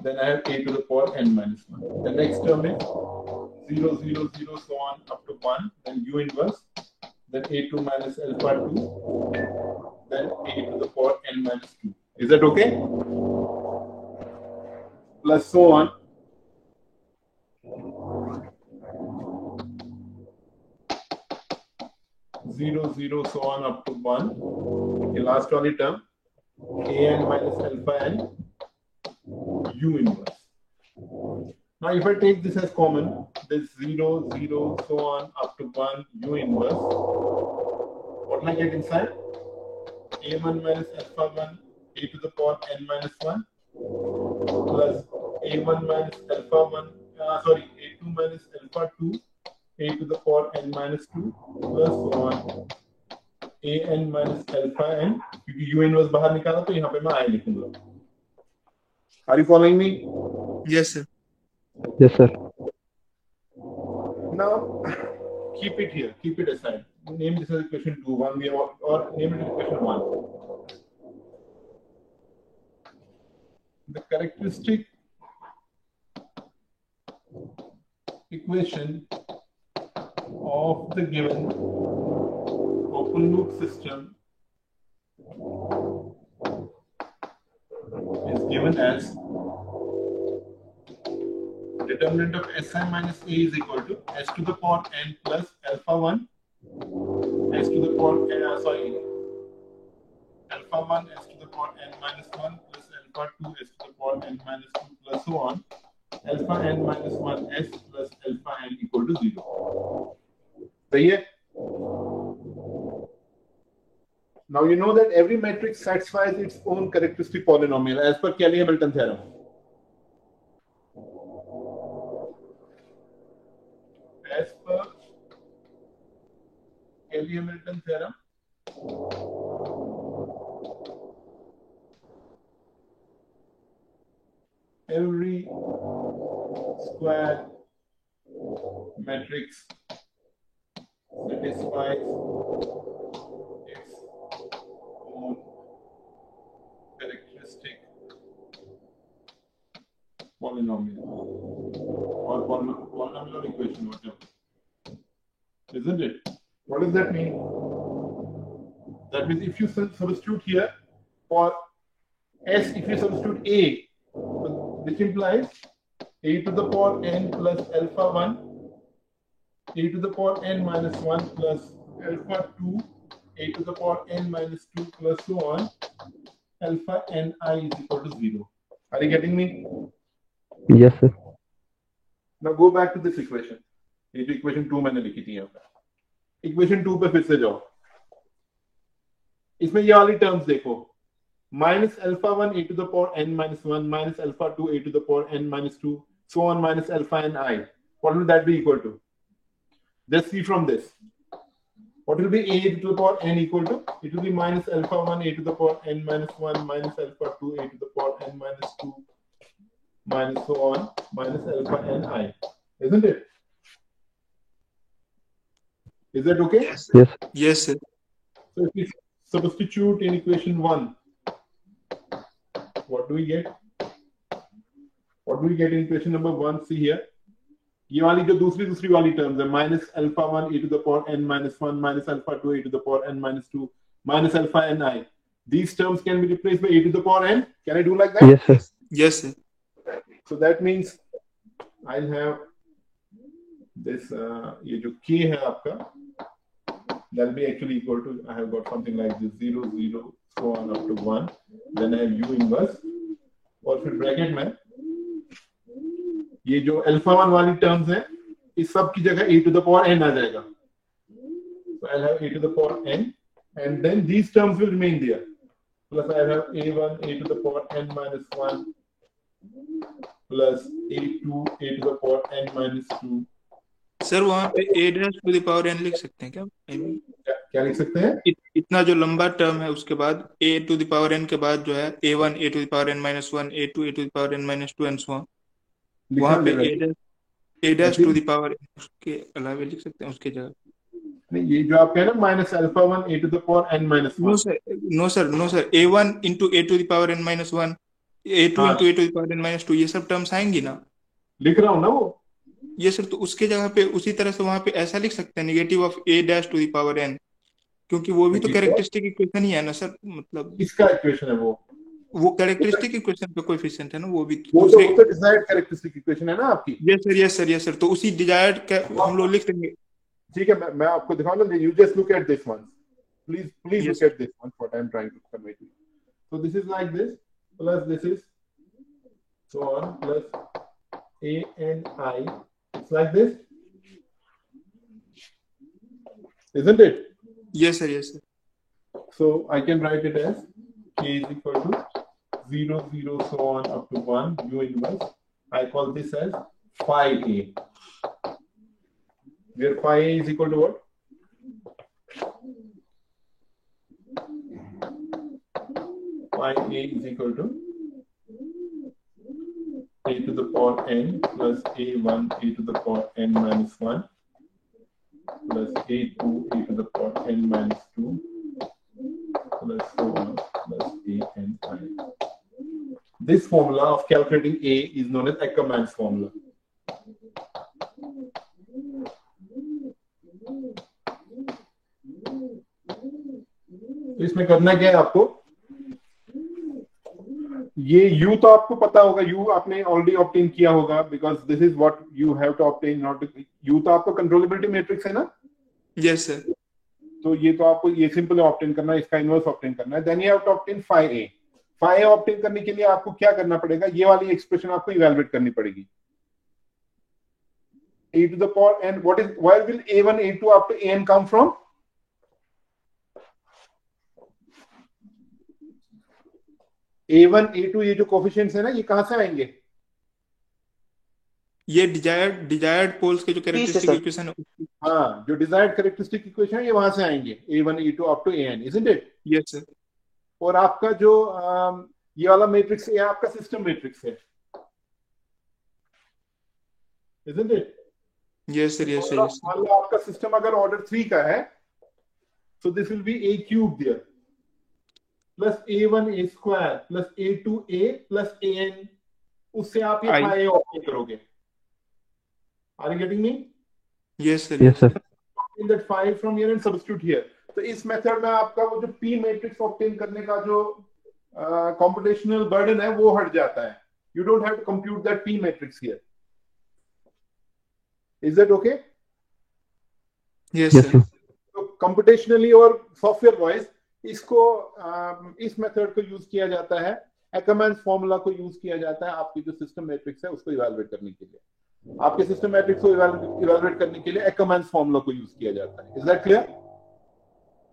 Then I have A to the power n minus 1. The next term is 0, 0, 0, so on up to 1. Then U inverse. Then A2 minus alpha 2. Then A to the power n minus 2. Is that okay? Plus so on. Zero, zero, so on up to 1. The last only term, an minus alpha n U inverse. Now, if I take this as common, this 0, 0, so on up to 1 u inverse, what will I get inside? A1 minus alpha 1 a to the power n minus 1 plus a1 minus alpha 1, a2 minus alpha 2 a to the power n minus 2 plus so on an minus alpha n, क्योंकि u inverse बाहर निकाला तो यहाँ पे मैं I लिखूंगा. Are you following me? Yes, sir. Yes, sir. Now, keep it here. Keep it aside. Name this as equation 2, 1, we have, or name it as equation 1. The characteristic equation of the given open loop system is given as determinant of Si minus A is equal to S to the power n plus alpha 1 S to the power alpha 1 S to the power n minus 1 plus alpha 2 S to the power n minus 2 plus so on alpha n minus 1 S plus alpha n equal to 0. सही है? Now you know that every matrix satisfies its own characteristic polynomial as per Cayley-Hamilton theorem. As per Cayley-Hamilton theorem, every square matrix satisfies its own characteristic polynomial or polynomial equation, whatever. Isn't it? What does that mean? That means if you substitute here for S, if you substitute A, which implies A to the power n plus alpha 1, A to the power n minus 1 plus alpha 2, A to the power n minus 2 plus so on, alpha ni is equal to 0. Are you getting me? Yes, sir. Now go back to this equation. ये जो equation 2 मैंने लिखी थी यहाँ पे. Equation 2 पे फिर से जाओ. इसमें ये वाली terms देखो. Minus alpha 1 a to the power n minus 1 minus alpha 2 a to the power n minus 2 so on minus alpha n I. What will that be equal to? Just see from this. What will be a to the power n equal to? It will be minus alpha 1 a to the power n minus 1 minus alpha 2 a to the power n minus 2 minus so on minus alpha n I. Isn't it? Is that okay? Yes. Yes. Yes, sir. So if we substitute in equation 1, what do we get? What do we get in equation number 1? See here. ये वाली जो दूसरी वाली terms है minus alpha 1 a to the power n minus 1 minus alpha 2 a to the power n minus 2 minus alpha n I. These terms can be replaced by a to the power n. Can I do like that? Yes, sir. Yes, sir. So that means I'll have this ये जो k है आपका, that'll be actually equal to, I have got something like this 0 0 so on up to 1. Then I have u inverse और फिर bracket में ये जो alpha 1 वाली टर्म्स है इस सब की जगह a to the power n आ जाएगा. So I'll have a to the power n and then these terms will remain there. Plus I have a1 a to the power n minus 1 plus a2 a to the power n minus 2. Sir वहाँ पे a dash to the power n लिख सकते हैं क्या? क्या लिख सकते हैं? इतना जो लंबा टर्म है उसके बाद a to the power n के बाद जो है a1 a to the power n minus 1 a2 a to the power n minus 2 and so on. वहाँ पे a dash to the power उसके अलावा लिख सकते हैं उसके जगह. नहीं, ये जो आप कह रहे हैं minus alpha 1 a to the power n minus 1. No sir a1 into a to the power n minus 1 a2 into a to the power n minus 2 ये सब टर्म्स आएंगी ना? लिख रहा हूँ ना वो. ये सर तो उसके जगह पे उसी तरह से वहाँ पे ऐसा लिख सकते हैं negative of a dash to the power n, क्योंकि वो भी तो कैरेक्टरिस्टिक इक्वेशन ही है ना सर. मतलब इसका इक्वेशन है वो कैरेक्टरिस्टिक इक्वेशन पे कोएफिशिएंट है ना, वो भी वो तो डिजायर्ड कैरेक्टरिस्टिक इक्वेशन है ना आपकी. यस सर तो उसी डिजायर्ड हम लोग लिख देंगे. ठीक है, मैं आपको दिखाऊं ना. You just look at this one. Please look at this one what I am trying to convey to you. So this is like this plus this is so on plus A and I. It's like this, isn't it? Yes, sir. Yes, sir. So I can write it as K is equal to 0, 0, so on up to 1, U inverse. I call this as phi A. Where phi A is equal to what? Phi A is equal to A to the power n plus A1 A to the power n minus 1 plus A2 A to the power n minus 2 plus so on plus A n I. This formula of calculating A is known as Ackermann's formula. तो इसमें करना क्या है आपको, ये U तो आपको पता होगा, U आपने ऑलरेडी ऑब्टेन किया होगा, because this is what you have to obtain not U तो आपका कंट्रोलेबिलिटी मैट्रिक्स है ना. Yes, sir. तो ये तो आपको ये सिंपल ऑब्टेन करना है, इसका इनवर्स ऑब्टेन करना है. Then you have to obtain phi A. phi A obtain करने के लिए आपको क्या करना पड़ेगा, ये वाली एक्सप्रेशन आपको इवैल्यूएट करनी पड़ेगी. A to the power n, what is, where will A1 A2 up to an come from? A1 A2 ये जो कोफिशिएंट्स है ना, ये कहां से आएंगे? ये डिजायर्ड पोल्स के जो कैरेक्टरिस्टिक इक्वेशन है. हाँ, जो डिजायर्ड कैरेक्टरिस्टिक इक्वेशन है ये वहां से आएंगे, A1 A2 up to an, isn't it? Yes, sir. और आपका जो ये वाला मैट्रिक्स है, आपका सिस्टम मैट्रिक्स है, isn't it? Yes, sir. Yes, sir. Yes, sir. मान लो आपका सिस्टम अगर ऑर्डर 3 का है, so this will be a cube there plus a1 a square plus a2 a plus an. उससे आप ये I. phi ऑब्टेन करोगे. Are you getting me? Yes, sir. Yes, sir. In that phi from here and substitute here. तो इस method में आपका वो जो p मैट्रिक्स ऑब्टेन करने का जो कंप्यूटेशनल बर्डन है वो हट जाता है. You don't have to compute that p matrix here. Is that okay? Yes, Yes, sir. sir. तो कंप्यूटेशनली और सॉफ्टवेयर वाइज इसको इस मेथड को यूज किया जाता है, Ackermann's फॉर्मूला को यूज किया जाता है आपकी जो सिस्टम मैट्रिक्स है उसको इवैल्यूएट करने के लिए. आपके सिस्टम मैट्रिक्स को इवैल्यूएट करने के लिए Ackermann's फॉर्मूला को यूज किया जाता है. Is that clear?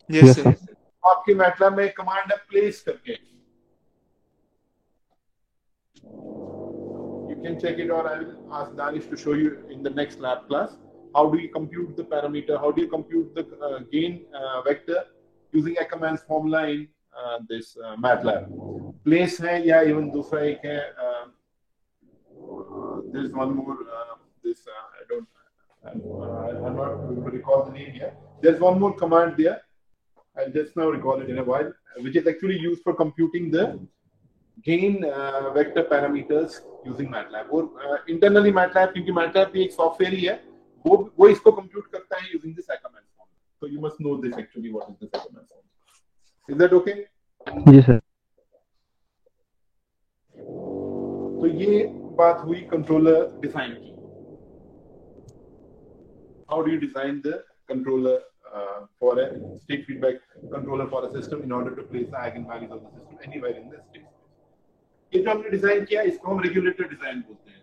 Yes, Yes, sir. sir. आपके मैटलैब में कमांड है प्लेस करके. You can check it, or I will ask Danish to show you in the next lab class. How do you compute the parameter? How do you compute the gain vector using Ackermann's formula in this MATLAB? Place है या even दूसरा एक है. There's one more. This I'm not able to recall the name here. There's one more command there. I'll just now recall it in a while, which is actually used for computing the gain vector parameters using MATLAB. और internally MATLAB, क्योंकि MATLAB भी एक software ही है, वो इसको compute करता है using this Ackermann's formula. So you must know this actually, what is this Ackermann's formula. Is that okay? Yes, sir. तो ये बात हुई कंट्रोलर डिजाइन की. How do you design the controller for a state feedback controller for a system in order to place the eigenvalues of the system anywhere in the state space? ये जो हमने design किया इसको हम regulator design बोलते हैं.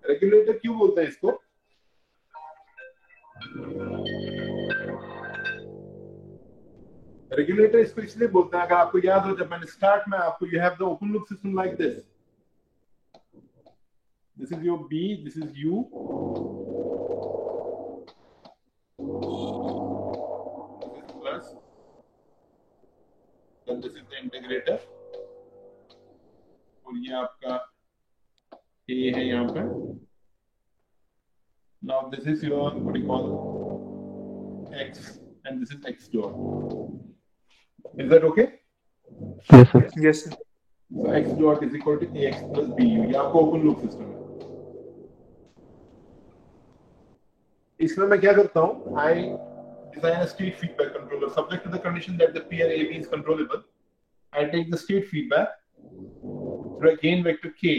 Regulator क्यों बोलते हैं इसको? रेगुलेटर इसको इसलिए बोलते हैं, अगर आपको याद हो जब मैंने स्टार्ट में आपको you have the open loop system like this. This is your B, this is U. This is plus. Then this is the integrator. और ये आपका A है यहाँ पे. Now this is your what do you call X, and this is X door. Is that okay? Yes, sir. Yes, sir. So X dot is equal to AX plus BU. ये आपका open loop system है. इसमें मैं क्या करता हूँ? I design a state feedback controller subject to the condition that the pair AB is controllable. I take the state feedback through a gain vector K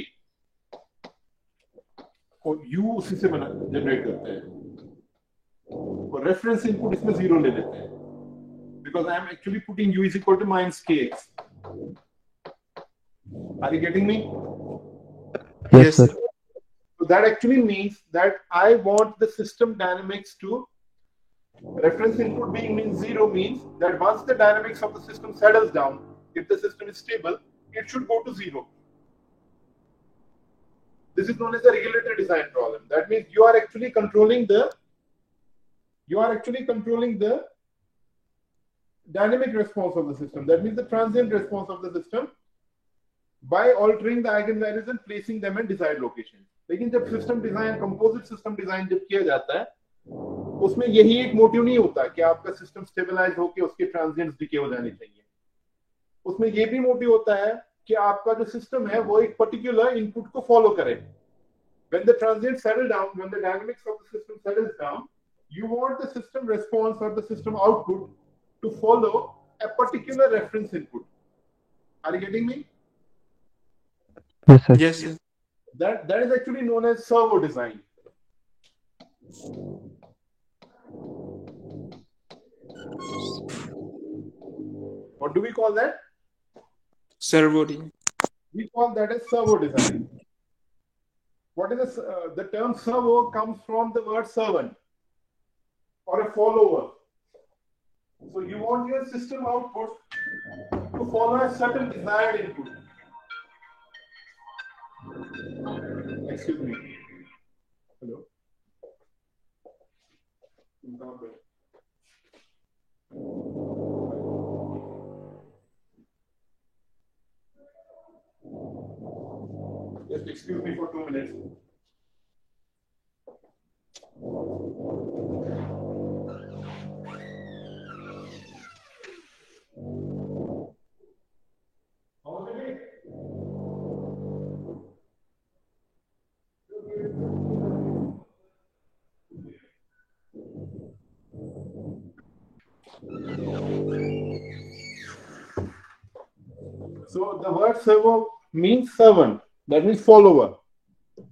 और U उसी से जनरेट करते हैं और रेफरेंस इनपुट इसमें 0 ले लेते हैं because I am actually putting u is equal to minus kx. Are you getting me? Yes, sir. So that actually means that I want the system dynamics to reference input being means 0 means that once the dynamics of the system settles down, if the system is stable, it should go to 0. This is known as a regulator design problem. That means you are actually controlling the dynamic response of the system. That means the transient response of the system by altering the eigenvalues and placing them in desired location. लेकिन जब system design composite system design जब किया जाता है उसमें यही एक motive नहीं होता कि आपका सिस्टम स्टेबलाइज होकर उसके ट्रांजिएंट्स डिके हो जाने चाहिए. उसमें ये भी मोटिव होता है कि आपका जो सिस्टम है वो एक पर्टिकुलर इनपुट को फॉलो करे. When the transients settle down, when the dynamics of the system settles down, you want the system response or the system output to follow a particular reference input. Are you getting me? Yes, sir. Yes, sir. That is actually known as servo design. What do we call that? Servo design. We call that as servo design. What is the term servo comes from the word servant or a follower. So you want your system output to follow a certain desired input. Excuse me. Hello. Just excuse me for 2 minutes. So the word servo means servant. That means follower.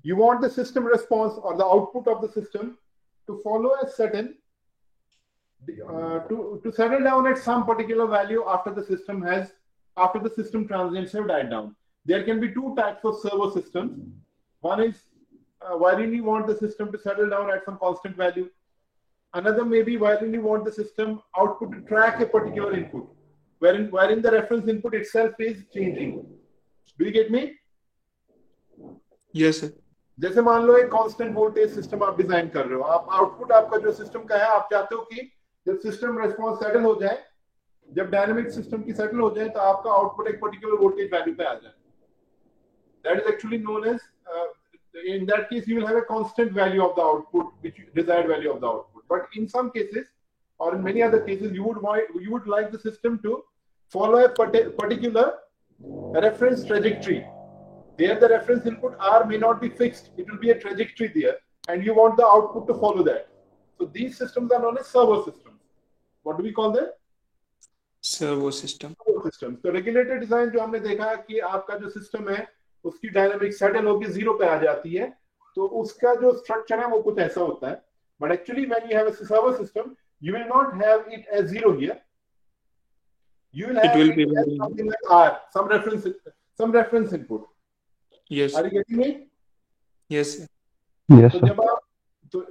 You want the system response or the output of the system to follow a certain to settle down at some particular value after the system transients have died down. There can be two types of servo systems. One is wherein you want the system to settle down at some constant value. Another may be wherein you want the system output to track a particular input, wherein the reference input itself is changing. Do you get me? Yes, sir. जैसे मान लो एक constant voltage system आप design कर रहे हो, आप output आपका जो सिस्टम का है आप चाहते हो कि जब सिस्टम रेस्पॉन्स सेटल हो जाए, जब डायनामिक सिस्टम की सेटल हो जाए तो आपका आउटपुट एक पर्टिकुलर वोल्टेज वैल्यू पे आ जाए. That is actually known as in that case you will have a constant value of the output, which desired value of the output. But in some cases or in many other cases you would like the system to follow a particular reference trajectory. There the reference input R may not be fixed. It will be a trajectory there and you want the output to follow that. So these systems are known as servo systems. What do we call them? Servo system. Servo systems. तो regulator design जो हमने देखा कि आपका जो system है उसकी dynamic settle होकर 0 पे आ जाती है, तो उसका जो स्ट्रक्चर है वो कुछ ऐसा होता है. But actually when you have a servo system, you will not have it as 0 here. You will have it as something like R, some reference input. Yes. Are you getting me? Yes. Yes, तो sir. जब आप तो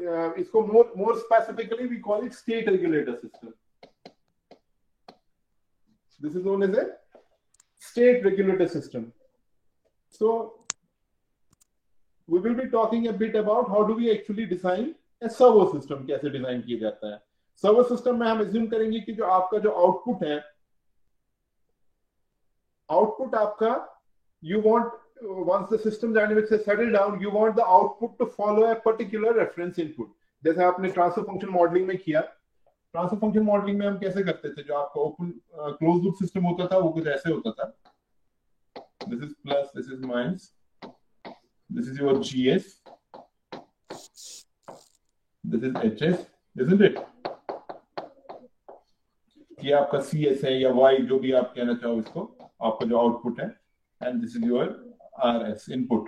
इसको more specifically we call it state regulator system. This is known as a state regulator system. So we will be talking a bit about how do we actually design a servo system, कैसे design किया जाता है. Servo system में हम assume करेंगे कि जो आपका जो आउटपुट है, आउटपुट आपका you want once the system dynamics has settled down, you want the output to follow a particular reference input. जैसे आपने ट्रांसफर फंक्शन मॉडलिंग में किया, ट्रांसफर फंक्शन मॉडलिंग में हम कैसे करते थे, जो आपका ओपन क्लोज लूप सिस्टम होता था वो कुछ ऐसे होता था. This is plus, this is minus, this is your GS, this is HS, isn't it? ये आपका CS है या Y जो भी आप कहना चाहो इसको, आपका जो आउटपुट है, and this is your RS input.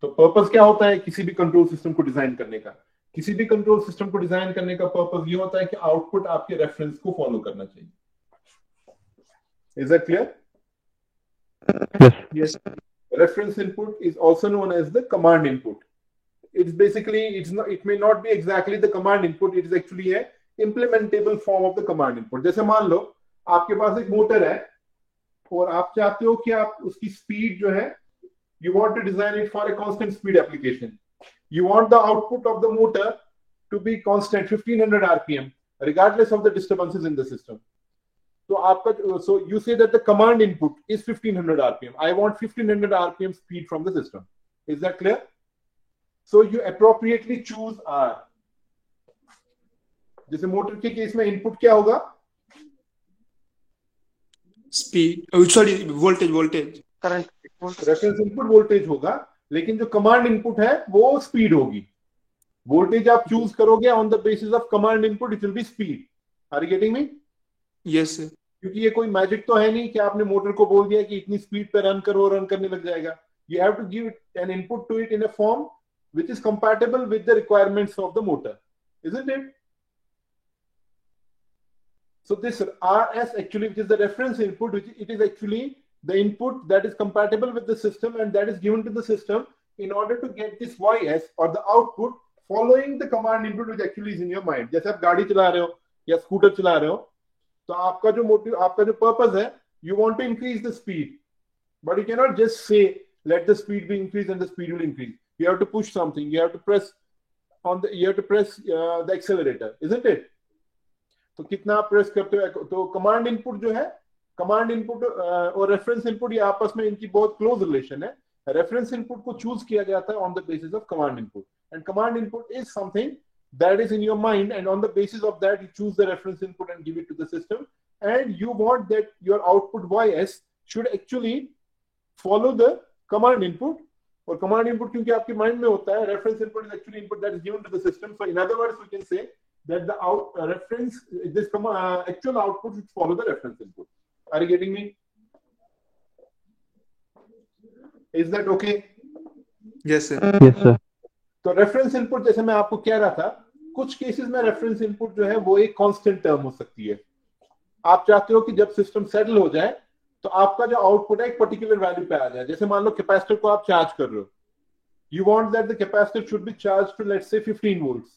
तो पर्पस क्या होता है किसी भी कंट्रोल सिस्टम को डिजाइन करने का? किसी भी कंट्रोल सिस्टम को डिजाइन करने का पर्पस ये होता है कि आउटपुट आपके रेफरेंस को फॉलो करना चाहिए. Is that clear? Yes. Yes. Reference input is also known as the command input. It's basically, it may not be exactly the command input, it is actually a implementable form of the command input. जैसे मान लो आपके पास एक motor है और आप चाहते हो कि आप उसकी स्पीड जो है, you want to design it for a constant speed application. You want the output of the motor to be constant 1500 RPM regardless of the disturbances in the system. So you say that the command input is 1500 RPM. I want 1500 RPM speed from the system. Is that clear? So you appropriately choose R. जैसे motor के case में input क्या होगा? Speed. Sorry, voltage. Current. Reference input voltage होगा, लेकिन जो command input है वो स्पीड होगी. वोल्टेज आप चूज करोगे on the basis of command input, it will be speed. Are you getting me? Yes, sir. क्योंकि ये कोई मैजिक तो है नहीं कि आपने मोटर को बोल दिया कि इतनी स्पीड पे रन करो, रन करने लग जाएगा. You have to give an input to it in a form which is compatible with the requirements of the motor, isn't it? So this RS actually, which is the reference input, which it is actually the input that is compatible with the system and that is given to the system in order to get this YS or the output following the command input which actually is in your mind. जैसे आप गाड़ी चला रहे हो या scooter चला रहे हो, तो आपका जो मोटिव, आपका जो पर्पस है, you want to increase the speed, but you cannot just say let the speed be increased and the speed will increase. You have to push something. You have to press the accelerator, isn't it? तो कितना आप press करते हो? तो command input जो है, command input और reference input, ये आपस में इनकी बहुत क्लोज रिलेशन है. रेफरेंस इनपुट को चूज किया जाता है on the basis of command input, and command input is something that is in your mind, and on the basis of that you choose the reference input and give it to the system, and you want that your output YS should actually follow the command input. और command input क्योंकि आपके mind में होता है, reference input is actually input that is given to the system. So in other words, we can say that the actual output should follow the reference input. Are you getting me? Is that okay? Yes, sir. Yes, sir. तो reference input, जैसे मैं आपको कह रहा था, कुछ cases में reference input जो है वो एक कांस्टेंट टर्म हो सकती है. आप चाहते हो कि जब सिस्टम सेटल हो जाए तो आपका जो आउटपुट है एक पर्टिकुलर वैल्यू पे आ जाए. जैसे मान लो कैपेसिटर को आप चार्ज कर रहे हो, you want that the capacitor should be charge to let's say 15 volts.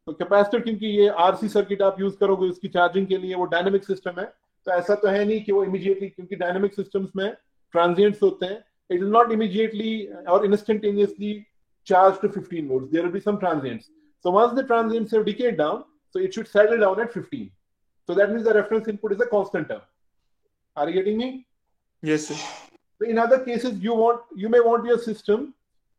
तो कैपेसिटर, क्योंकि ये आरसी सर्किट आप यूज करोगे उसकी चार्जिंग के लिए, वो डायनेमिक सिस्टम है, तो ऐसा तो है नहीं कि वो इमीडिएटली, क्योंकि डायनेमिक सिस्टम्स में ट्रांजिएंट्स होते हैं, इट विल नॉट इमीडिएटली और instantaneously charge to 15 volts. There will be some transients. So once the transients have decayed down, so it should settle down at 15. So that means the reference input is a constant term. Are you getting me? Yes, sir. So in other cases, you may want your system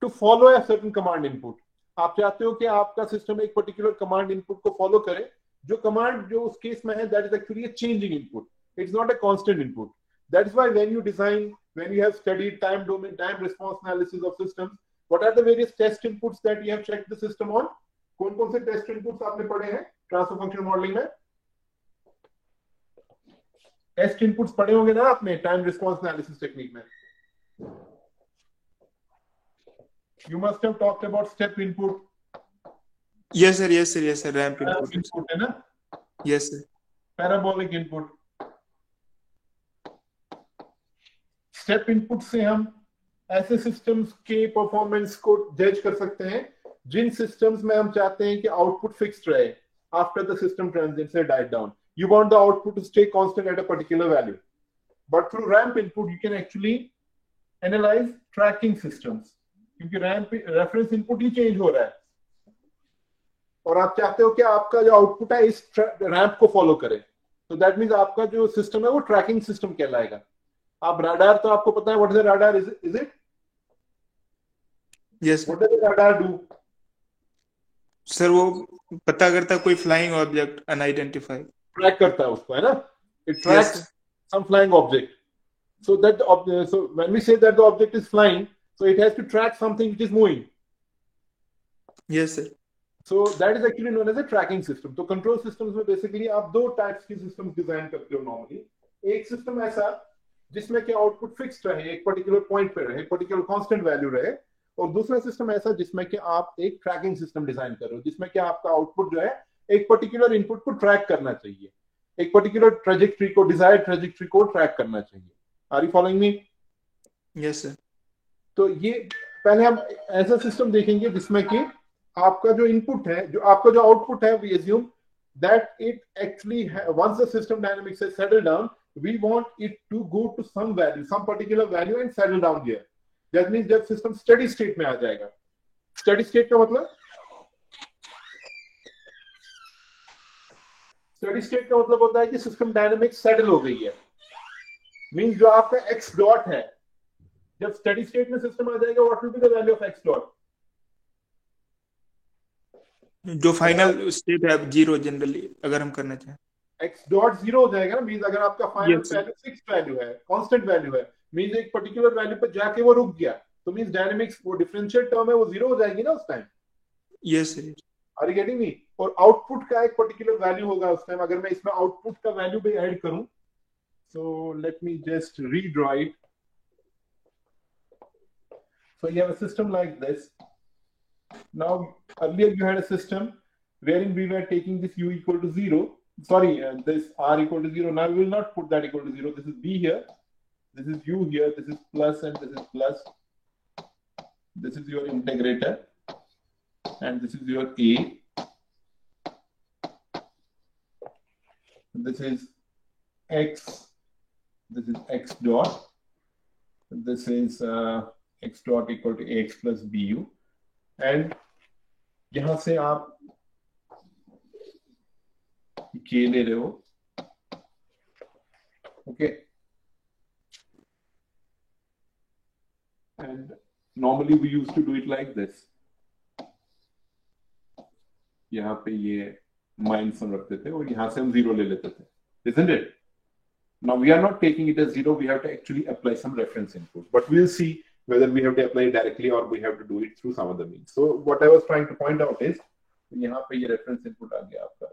to follow a certain command input. आप चाहते हो कि आपका system एक particular command input को follow करे. जो command जो उस केस में है, that is actually a changing input. It's not a constant input. That is why when you design, when you have studied time domain, time response analysis of systems, what are the various test inputs that you have checked the system on? कौन-कौन से test inputs आपने पढ़े हैं transfer function modelling में? Test inputs पढ़े होंगे ना आपने टाइम रिस्पांस एनालिसिस टेक्निक में. You must have talked about step input. Yes, sir. Yes, sir. Yes, sir. Ramp input. है ना? Yes, sir. Parabolic input. Step input से हम ऐसे सिस्टम्स के परफॉर्मेंस को जज कर सकते हैं जिन सिस्टम्स में हम चाहते हैं कि आउटपुट फिक्स्ड रहे after the system transients have died down. You want the output to stay constant at a particular value. But through ramp input, you can actually analyze tracking systems. क्योंकि ramp reference input ही change हो रहा है और आप चाहते हो कि आपका जो आउटपुट है इस रैंप को फॉलो करे. तो दैट मींस आपका जो सिस्टम है वो ट्रैकिंग सिस्टम कहलाएगा. आप राडार, तो आपको पता है what is the radar, is it? Yes, sir. What does the radar do? Sir वो पता करता है कोई फ्लाइंग ऑब्जेक्ट अनआइडेंटिफाइड. ट्रैक करता है उसको, है ना? It tracks Yes, some flying object. So that so when we say that the object is flying, so it has to track something which is moving. Yes, sir. So that is actually known as a tracking system. तो control systems में basically आप दो types की systems design करते हो normally. एक system ऐसा जिसमें कि आउटपुट फिक्स्ड रहे, एक पर्टिकुलर पॉइंट पे रहे, पर्टिकुलर कांस्टेंट वैल्यू रहे, और दूसरा सिस्टम ऐसा जिसमें कि आप एक ट्रैकिंग सिस्टम डिजाइन कर रहे हो, जिसमें कि आपका आउटपुट जो है एक पर्टिकुलर इनपुट को ट्रैक करना चाहिए, एक पर्टिकुलर ट्रेजेक्ट्री को, डिजायर्ड ट्रेजेक्ट्री को ट्रैक करना चाहिए। Are you following me? Yes sir. तो ये पहले हम ऐसा सिस्टम देखेंगे जिसमें कि आपका जो इनपुट है, जो आपका जो आउटपुट है, we assume that it actually once the system dynamics has settled down, we want it to go to some value, some particular value and settle down here. That means जब system steady state में आ जाएगा, steady state का मतलब, steady state का मतलब होता है कि सिस्टम डायनामिक्स सेटल हो गई है। मींस जो आपका एक्स डॉट है, जब स्टेडी स्टेट में सिस्टम आ जाएगा, what will be the value of x dot? जो फाइनल स्टेट है 0 जनरली अगर हम करना चाहें, एक्स डॉट 0 हो जाएगा। मींस अगर आपका final Yes, value fixed value है, कांस्टेंट वैल्यू है, मींस एक पर्टिकुलर वैल्यू पर जाके वो रुक गया, तो मींस डायनामिक्स वो डिफरेंशियल टर्म है वो 0 हो जाएगी ना उस time. Yes sir. Are you getting me? और आउटपुट का एक पर्टिकुलर वैल्यू होगा उस टाइम। अगर मैं इसमें आउटपुट का वैल्यू भी ऐड करूं, so let me just redraw it. So you have a system like this. Now earlier you had a system wherein we were taking this u equal to 0, sorry, this r equal to 0. Now we will not put that equal to 0. This is b here, this is u here, this is plus and this is plus. This is your integrator and this is your a. This is x, this is x dot, this is x dot equal to ax plus bu, and यहां से आप k ले रहे हो, okay, and normally we used to do it like this. यहाँ पे ये minus हम रखते थे और यहाँ से हम 0 ले लेते थे, isn't it? Now we are not taking it as 0. We have to actually apply some reference input, but we'll see whether we have to apply it directly or we have to do it through some other means. So what I was trying to point out is, यहाँ पे ये reference input आ गया आपका,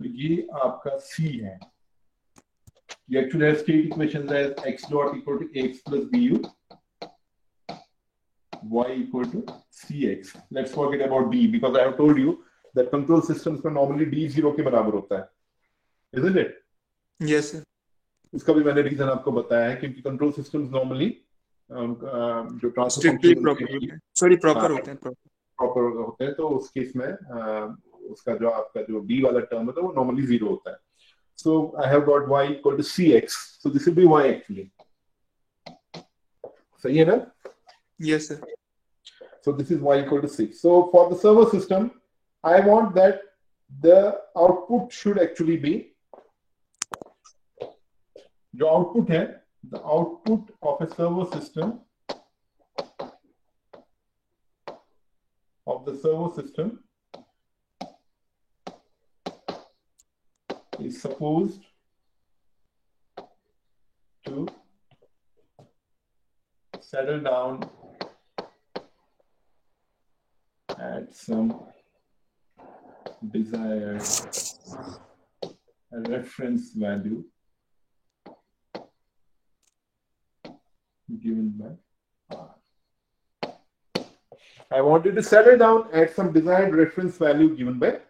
तो ये आपका C है। You actually have state equations as x dot equal to ax plus bu, y equal to cx. Let's forget about d because I have told you that control systems में normally d 0 के बराबर होता है, isn't it? Yes sir. इसका भी मैंने reason आपको बताया है, क्योंकि कंट्रोल सिस्टम्स नॉर्मली जो ट्रांसफर स्ट्रिक्टली प्रॉपर होते हैं, प्रॉपर होते हैं, तो उस केस में उसका जो आपका जो d वाला टर्म होता है वो नॉर्मली 0 होता है। So I have got y equal to cx, so this will be y actually. सही है ना? Yes sir. So this is y equal to 6. So for the server system, I want that the output should actually be, जो output है, the output of a server system, is supposed to settle down at some desired reference value given by R. I want it to settle down at some desired reference value given by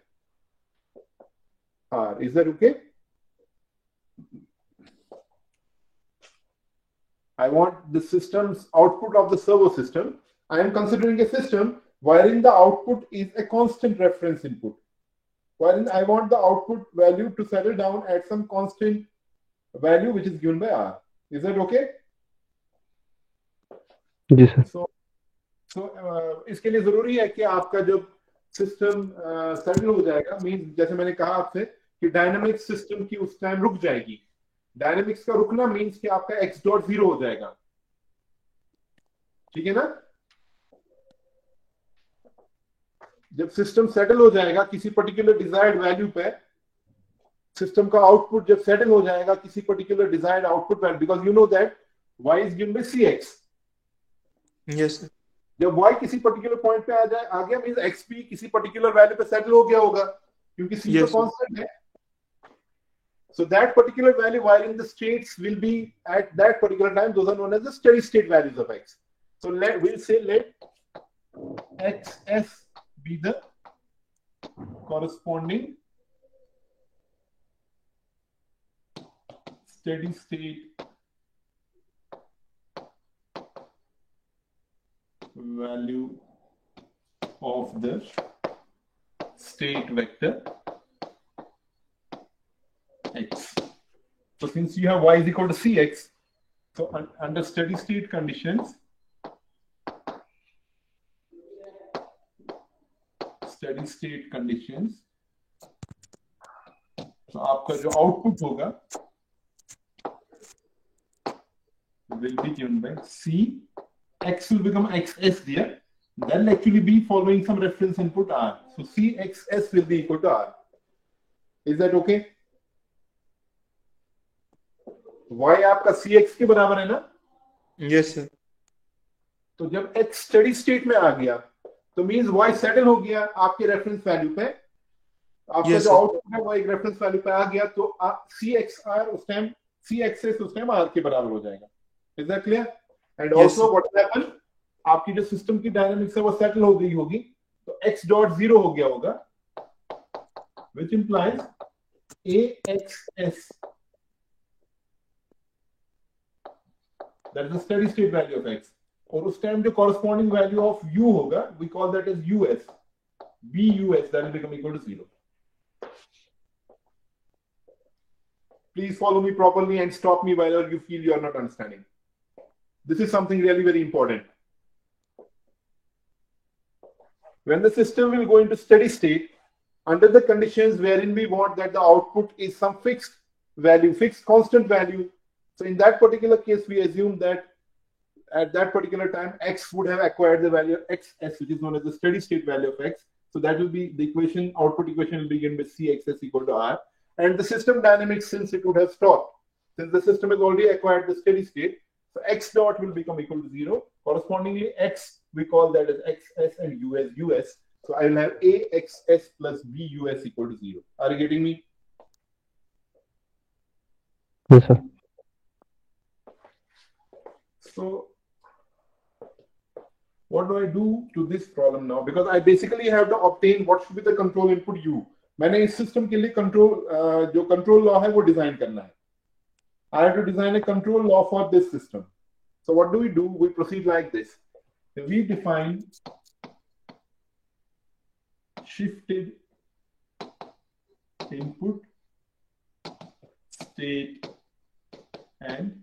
R. Is that okay? I want the system's output of the server system. I am considering a system wherein the output is a constant reference input, wherein I want the output value to settle down at some constant value which is given by R. Is that okay? जी sir. इसके लिए जरूरी है कि आपका जो system settle हो जाएगा, मींस जैसे मैंने कहा आपसे कि डायनामिक्स सिस्टम की उस टाइम रुक जाएगी। डायनामिक्स का रुकना मींस कि आपका x डॉट 0 हो जाएगा, ठीक है ना? जब सिस्टम सेटल हो जाएगा किसी पर्टिकुलर डिजायर्ड वैल्यू पे, सिस्टम का आउटपुट जब सेटल हो जाएगा किसी particular desired output value, because you know that y is given by cx। Yes sir. जब y किसी पर्टिकुलर पॉइंट पे आ गया मींस x भी किसी पर्टिकुलर वैल्यू पे सेटल हो गया होगा, क्योंकि c तो कांस्टेंट है। So that particular value, while in the states will be at that particular time, those are known as the steady state values of x. So we'll say let XS be the corresponding steady state value of the state vector x. So since you have y is equal to cx, so under steady state conditions, तो आपका जो output होगा will be given by C. X will become XS there. Then actually be following some reference input R. So CXS will be equal to R. Is that okay? Y आपका CX के बराबर है ना? Yes sir. तो जब X steady state में आ गया, तो means Y settle हो गया आपके reference value पे. आपका जो आउटपुट है वो एक रेफरेंस वैल्यू पे आ गया, तो CXR उस टाइम CXS उस टाइम R के बराबर हो जाएगा. Is that clear? And also what will happen? आपकी जो सिस्टम की डायनामिक्स है वो सेटल हो गई होगी, तो x डॉट 0 हो गया होगा, which implies AXS. That is the steady state value of x. और उस टाइम जो corresponding value of u होगा, we call that as US. BUS, that will become equal to 0. Please follow me properly and stop me whenever you feel you are not understanding. This is something really very important. When the system will go into steady state, under the conditions wherein we want that the output is some fixed value, fixed constant value. So in that particular case, we assume that at that particular time, x would have acquired the value xs, which is known as the steady state value of x. So that will be the equation, output equation will begin with CXS equal to R. And the system dynamics, since it would have stopped, since the system has already acquired the steady state, so x dot will become equal to 0. Correspondingly, x, we call that as XS and US. So I will have AXS plus BUS equal to 0. Are you getting me? Yes, sir. So what do I do to this problem now? Because I basically have to obtain what should be the control input U. मैंने इस system के लिए जो control law है वो design करना है. I have to design a control law for this system. So what do? We proceed like this. We define shifted input, state, and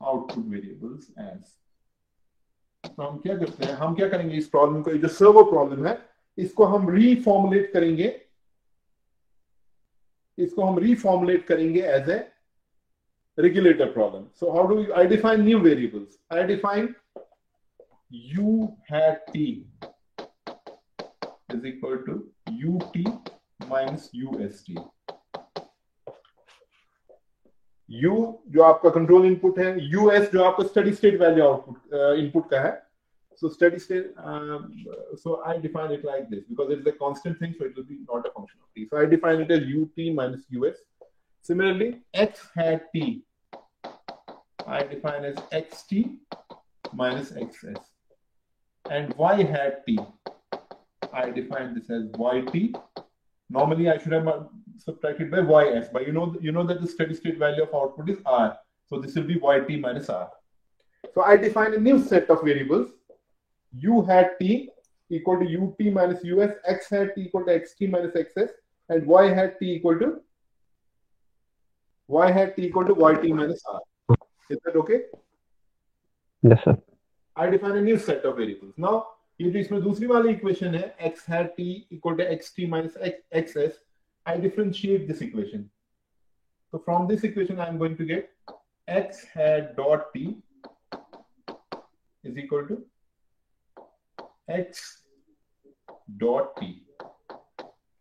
output variables as. तो हम क्या करते हैं, हम क्या करेंगे, इस प्रॉब्लम को, जो सर्वो प्रॉब्लम है, इसको हम रीफॉर्मुलेट करेंगे as a regulator problem. So how do I define new variables? I define U hat T is equal to UT minus UST. U जो आपका कंट्रोल इनपुट है, US जो आपका steady state value output input का है. So steady state, so I define it like this because it is a constant thing, so it will be not a function of T. So I define it as UT minus US. Similarly, X hat T, I define as XT minus XS. And Y hat T, I define this as YT. Normally, I should have subtracted by YS, but you know that the steady state value of output is R. So this will be YT minus R. So I define a new set of variables. U hat T equal to UT minus US, X hat T equal to XT minus XS, and Y hat T equal to YT minus R. Is that okay? Yes, sir. I define a new set of variables. Now, ये जो इसमें दूसरी वाली equation है, X hat T equal to XT minus XS, I differentiate this equation. So from this equation, I am going to get X hat dot T is equal to X dot T,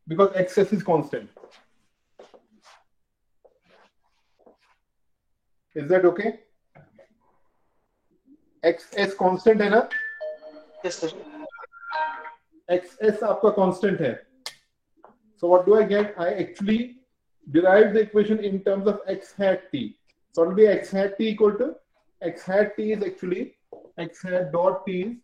because XS is constant. Is that okay? XS constant है ना? Yes, sir. XS आपका constant है. So what do I get? I actually derive the equation in terms of X hat T. So it will be X hat T equal to, X hat T is actually x hat dot t is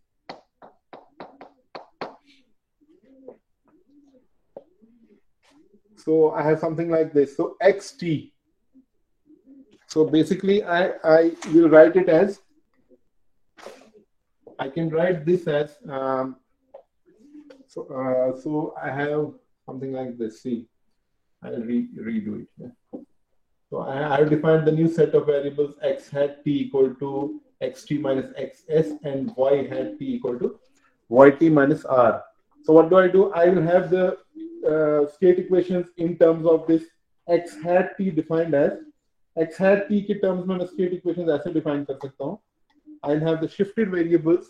so I have something like this. So xt. So basically, I will write it as, I can write this as, so I have something like this. See, I'll redo it. Yeah. So I have defined the new set of variables x hat t equal to xt minus xs and y hat t equal to yt minus r. So what do? I will have the state equations in terms of this x hat t defined as x hat t के terms में मैं state equations ऐसे define कर सकता हूँ. I'll have the shifted variables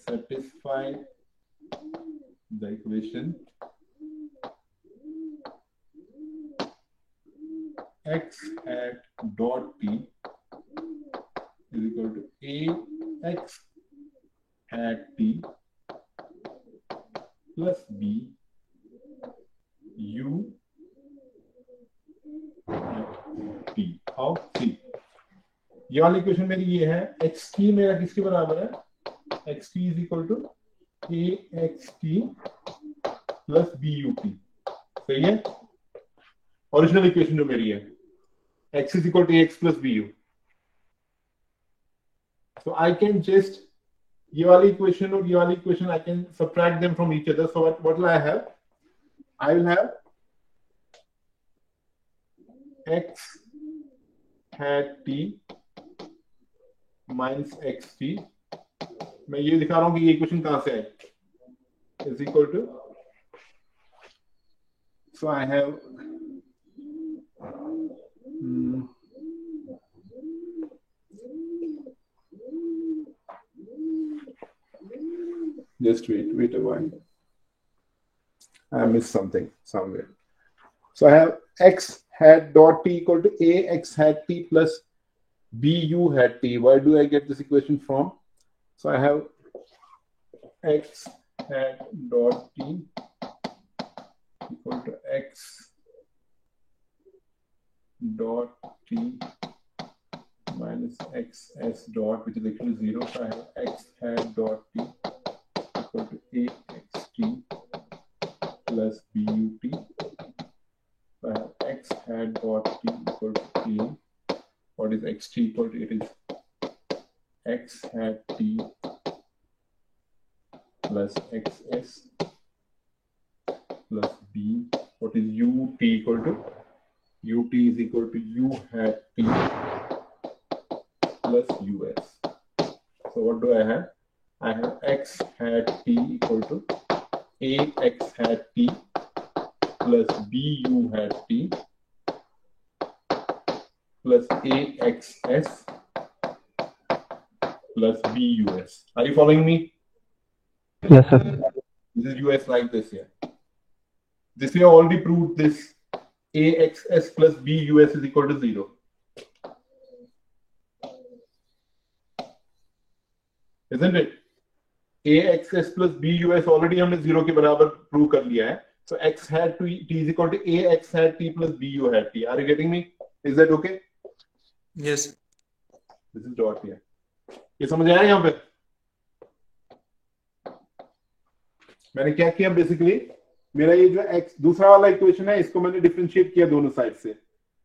satisfy the equation x hat dot t is equal to a x hat t plus b u hat t. How? See, ये वाली equation मेरी ये है, x t मेरा किसके बराबर है? x t is equal to a x t plus b u t. सही है? ओरिजिनल इक्वेशन जो मेरी है, x is equal to ax plus bu. So I can just ये वाली equation और ये वाली equation I can subtract them from each other. So what will I have? I will have x hat t minus xt. मैं ये दिखा रहा हूं कि ये इक्वेशन कहां से आई, is equal to, so I have just wait a while, I missed something somewhere. So I have x hat dot t equal to a x hat t plus b u hat t. Where do I get this equation from? So I have x hat dot t equal to x dot t minus xs dot, which is equal to 0. So I have x hat dot t equal to a x t plus b u t. So I have x hat dot t equal to a. What is x t equal to? It is x hat t plus xs plus b. What is u t equal to? U t is equal to u hat t plus us. So what do I have? I have x hat t equal to a x hat t plus b u hat t plus a xs plus bus. Are you following me? Yes, sir. This is us like this here. This we have already proved this. Axs plus bus is equal to 0. Isn't it? Axs plus bus already हमने 0 के बराबर prove कर लिया है. So x hat t is equal to ax hat t plus bu hat t. Are you getting me? Is that okay? Yes. This is dot here. ये समझ आया यहाँ पे? मैंने क्या किया बेसिकली, मेरा ये जो x दूसरा वाला इक्वेशन है इसको मैंने डिफरेंशिएट किया दोनों साइड से.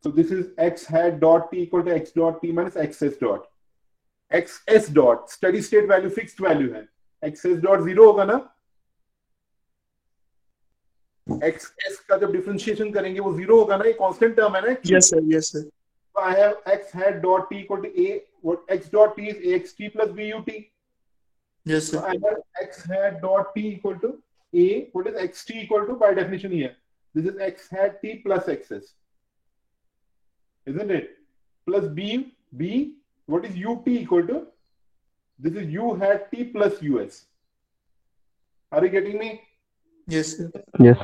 So this is x hat dot t equal to x dot t minus xs dot. xs dot steady state value fixed value है. xs dot 0 होगा ना. xs का जब डिफरेंशिएशन करेंगे वो 0 होगा ना. ये कांस्टेंट टर्म है ना. Yes, sir. Yes, sir. So I have x hat dot t equal to a. What x dot t is axt plus but. Yes, sir. So I have x hat dot t equal to a. What is xt equal to by definition here? This is x hat t plus xs, isn't it? Plus b. What is ut equal to? This is u hat t plus us. Are you getting me? Yes, sir. Yes.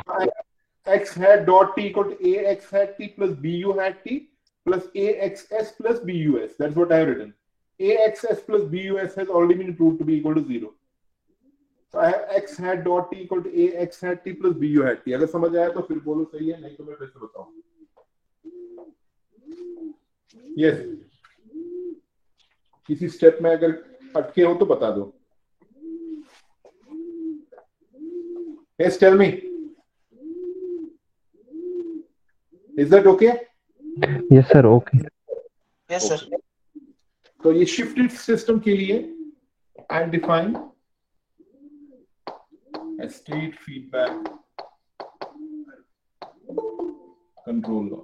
X hat dot t equal to a x hat t plus bu hat t plus axs plus bus. That's what I have written. Axs plus bus has already been proved to be equal to 0. So I have x hat dot t equal to a x hat t plus b u hat t. अगर समझ आया तो फिर बोलो सही है, नहीं तो मैं फिर से बताऊं. Yes. किसी स्टेप में अगर अटके हो तो बता दो. Yes, tell me. Is that okay? Yes, sir. Okay. Yes, sir. तो ये shifted system के लिए I define a state feedback control law.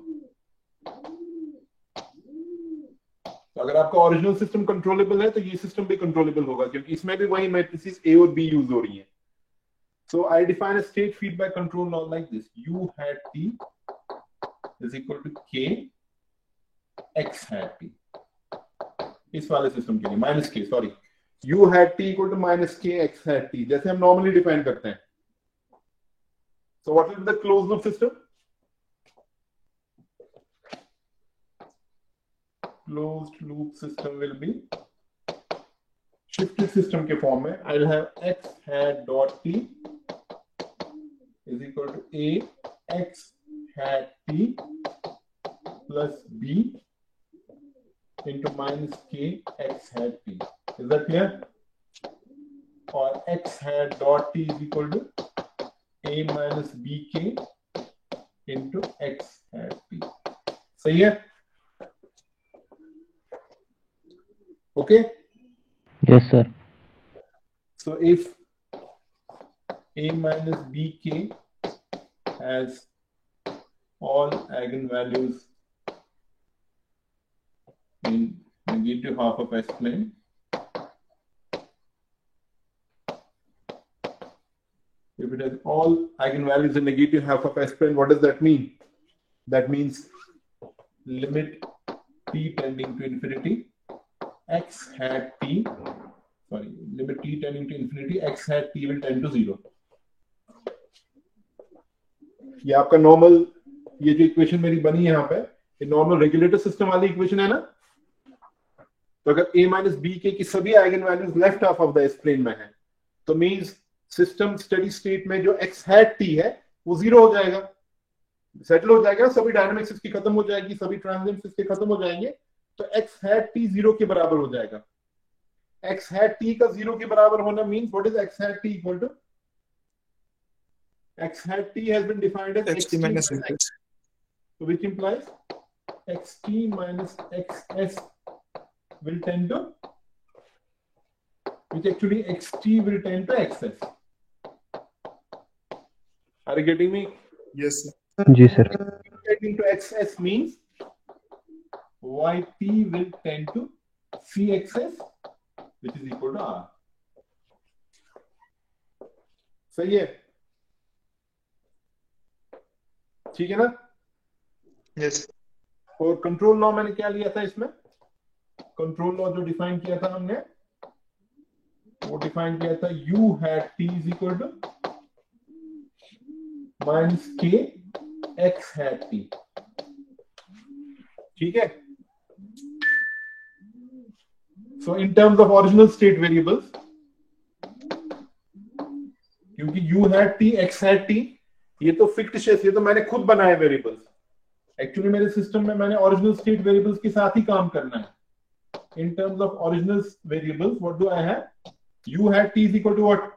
तो अगर आपका ओरिजिनल सिस्टम कंट्रोलेबल है तो ये सिस्टम भी कंट्रोलेबल होगा, क्योंकि इसमें भी वही मैट्रिसेस A और B यूज हो रही हैं. So I define a state feedback control law like this: U hat t is equal to k x hat t. इस वाले सिस्टम के लिए माइनस के, sorry, U hat t equal to minus k x hat t, जैसे हम normally define करते हैं. So what will be the closed loop system? Closed loop system will be shifted system के फॉर्म में. I'll have x hat dot t is equal to a x hat t plus b into minus k x hat t. Is that clear? Or x hat dot t is equal to a minus bk into x hat t. सही है? Okay? Yes, sir. So if a minus bk has all eigenvalues in negative half of S plane, if it has all eigenvalues in negative half of S plane, what does that mean? That means limit t tending to infinity x hat t, sorry, limit t tending to infinity x hat t will tend to 0. ये आपका normal, ये जो equation मेरी बनी है यहाँ पे, ये नॉर्मल रेगुलेटर सिस्टम वाली इक्वेशन है ना. तो अगर a माइनस बी के की सभी eigenvalues left half of the S plane में है, तो मींस सिस्टम स्टेडी स्टेट में जो x हैट t है वो 0 हो जाएगा, सेटल हो जाएगा, सभी डायनामिक्स इसकी खत्म हो जाएगी, सभी ट्रांजिएंट्स इसके खत्म हो जाएंगे, तो x हैट t 0 के बराबर हो जाएगा. x हैट t का 0 के बराबर होना means what is x hat t equal to, x hat t has been defined as xt minus x. So which implies xt minus xs will tend to, which actually xt will tend to xs. Are you getting me? Yes, sir. जी sir. Tending to xs means yt will tend to cxs, which is equal to r. सही है? ठीक है ना? Yes. और control law मैंने क्या लिया था इसमें? कंट्रोल लॉ जो डिफाइन किया था हमने, वो डिफाइन किया था u hat t is equal to minus k x hat t. ठीक है? So in terms of original state variables, क्योंकि u hat t x hat t ये तो फिक्टिशियस, ये तो मैंने खुद बनाए वेरिएबल्स. एक्चुअली मेरे सिस्टम में मैंने ओरिजिनल स्टेट वेरिएबल्स के साथ ही काम करना है. In terms of original variables what do I have? u hat t is equal to what?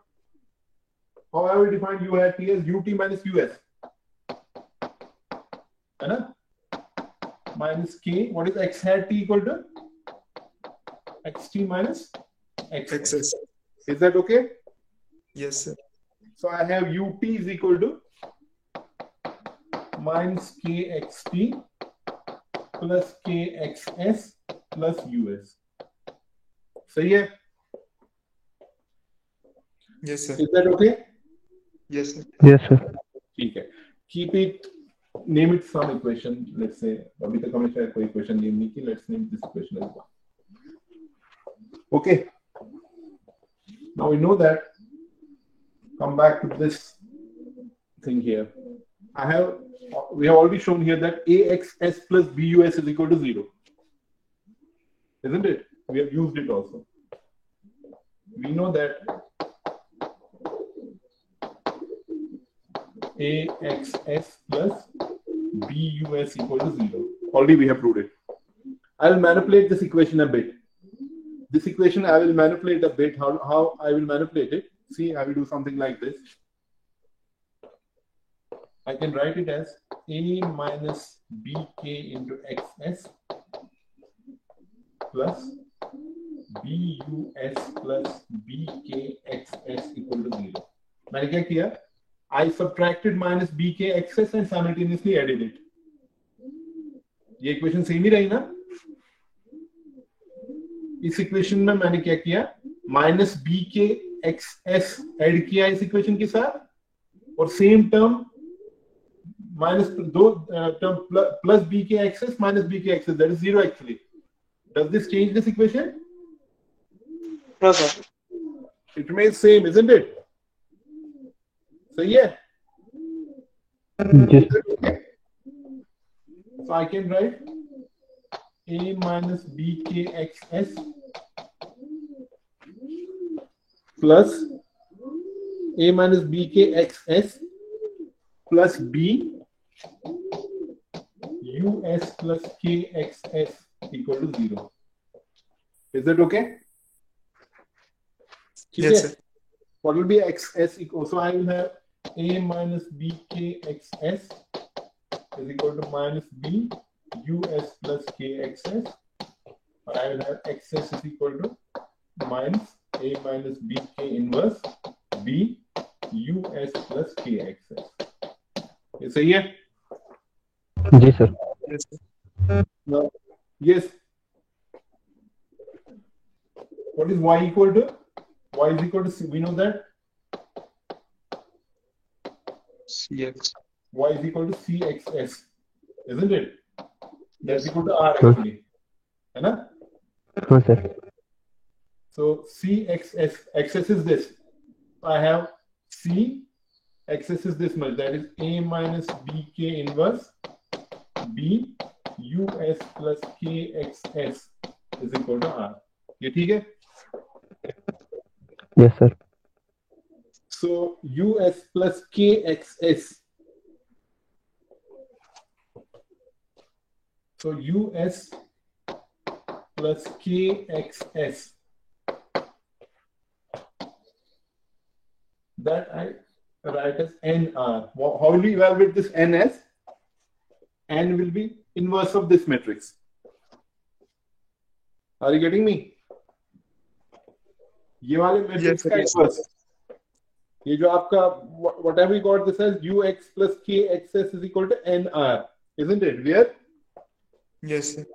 How I will define u hat t as ut minus us, है ना? Minus k, what is x hat t equal to? xt minus xs. Is that okay? Yes, sir. So I have ut is equal to minus kxt plus kxs plus us. सही है? Yes, sir. Is that okay? Yes, sir. Yes, sir. ठीक है. Keep it, name it some equation. Let's say अभी तक हमने शायद कोई equation name नहीं की. Let's name this equation as 1. Okay. Now we know that. Come back to this thing here. We have already shown here that axs plus bus is equal to 0. Isn't it? We have used it also. We know that AXS plus BUS equal to 0. Already we have proved it. I will manipulate this equation a bit. This equation I will manipulate a bit. How I will manipulate it? See, I will do something like this. I can write it as A minus BK into XS plus BUS plus BKXS equal to 0. मैंने क्या किया? I subtracted minus BKXS and simultaneously added it. ये equation same ही रही ना? इस equation में मैंने क्या किया? माइनस BKXS ऐड किया इस इक्वेशन के साथ और सेम टर्म minus दो term plus BKXS minus BKXS, that is 0 actually. Does this change this equation? No, sir. It remains same, isn't it? So yeah. Yes. So I can write A minus BKXS plus A minus BKXS plus B US plus KXS equal to 0. Is that okay? Yes, sir. What will be XS equal? So I will have A minus BKXS is equal to minus B US plus KXS. Or I will have XS is equal to minus A minus BK inverse B US plus KXS. You see here? Yes, sir. Yes, sir. No. Yes. What is Y equal to? Y is equal to C. We know that. CX. Y is equal to CXS. Isn't it? That's equal to R Sure. actually. है ना? No, sir. So CXS, XS is this. I have C, XS is this much. That is A minus BK inverse B US plus KXS is equal to R. ये ठीक है? Yes, sir. So US plus KXS. So US plus KXS. That I write as NR. How will we evaluate this N as? N will be inverse of this matrix. Are you getting me? ये वाले Yes, matrix sir, का yes, inverse. ये जो आपका whatever we got this as UX plus KXS is equal to NR, isn't it? Yes, sir.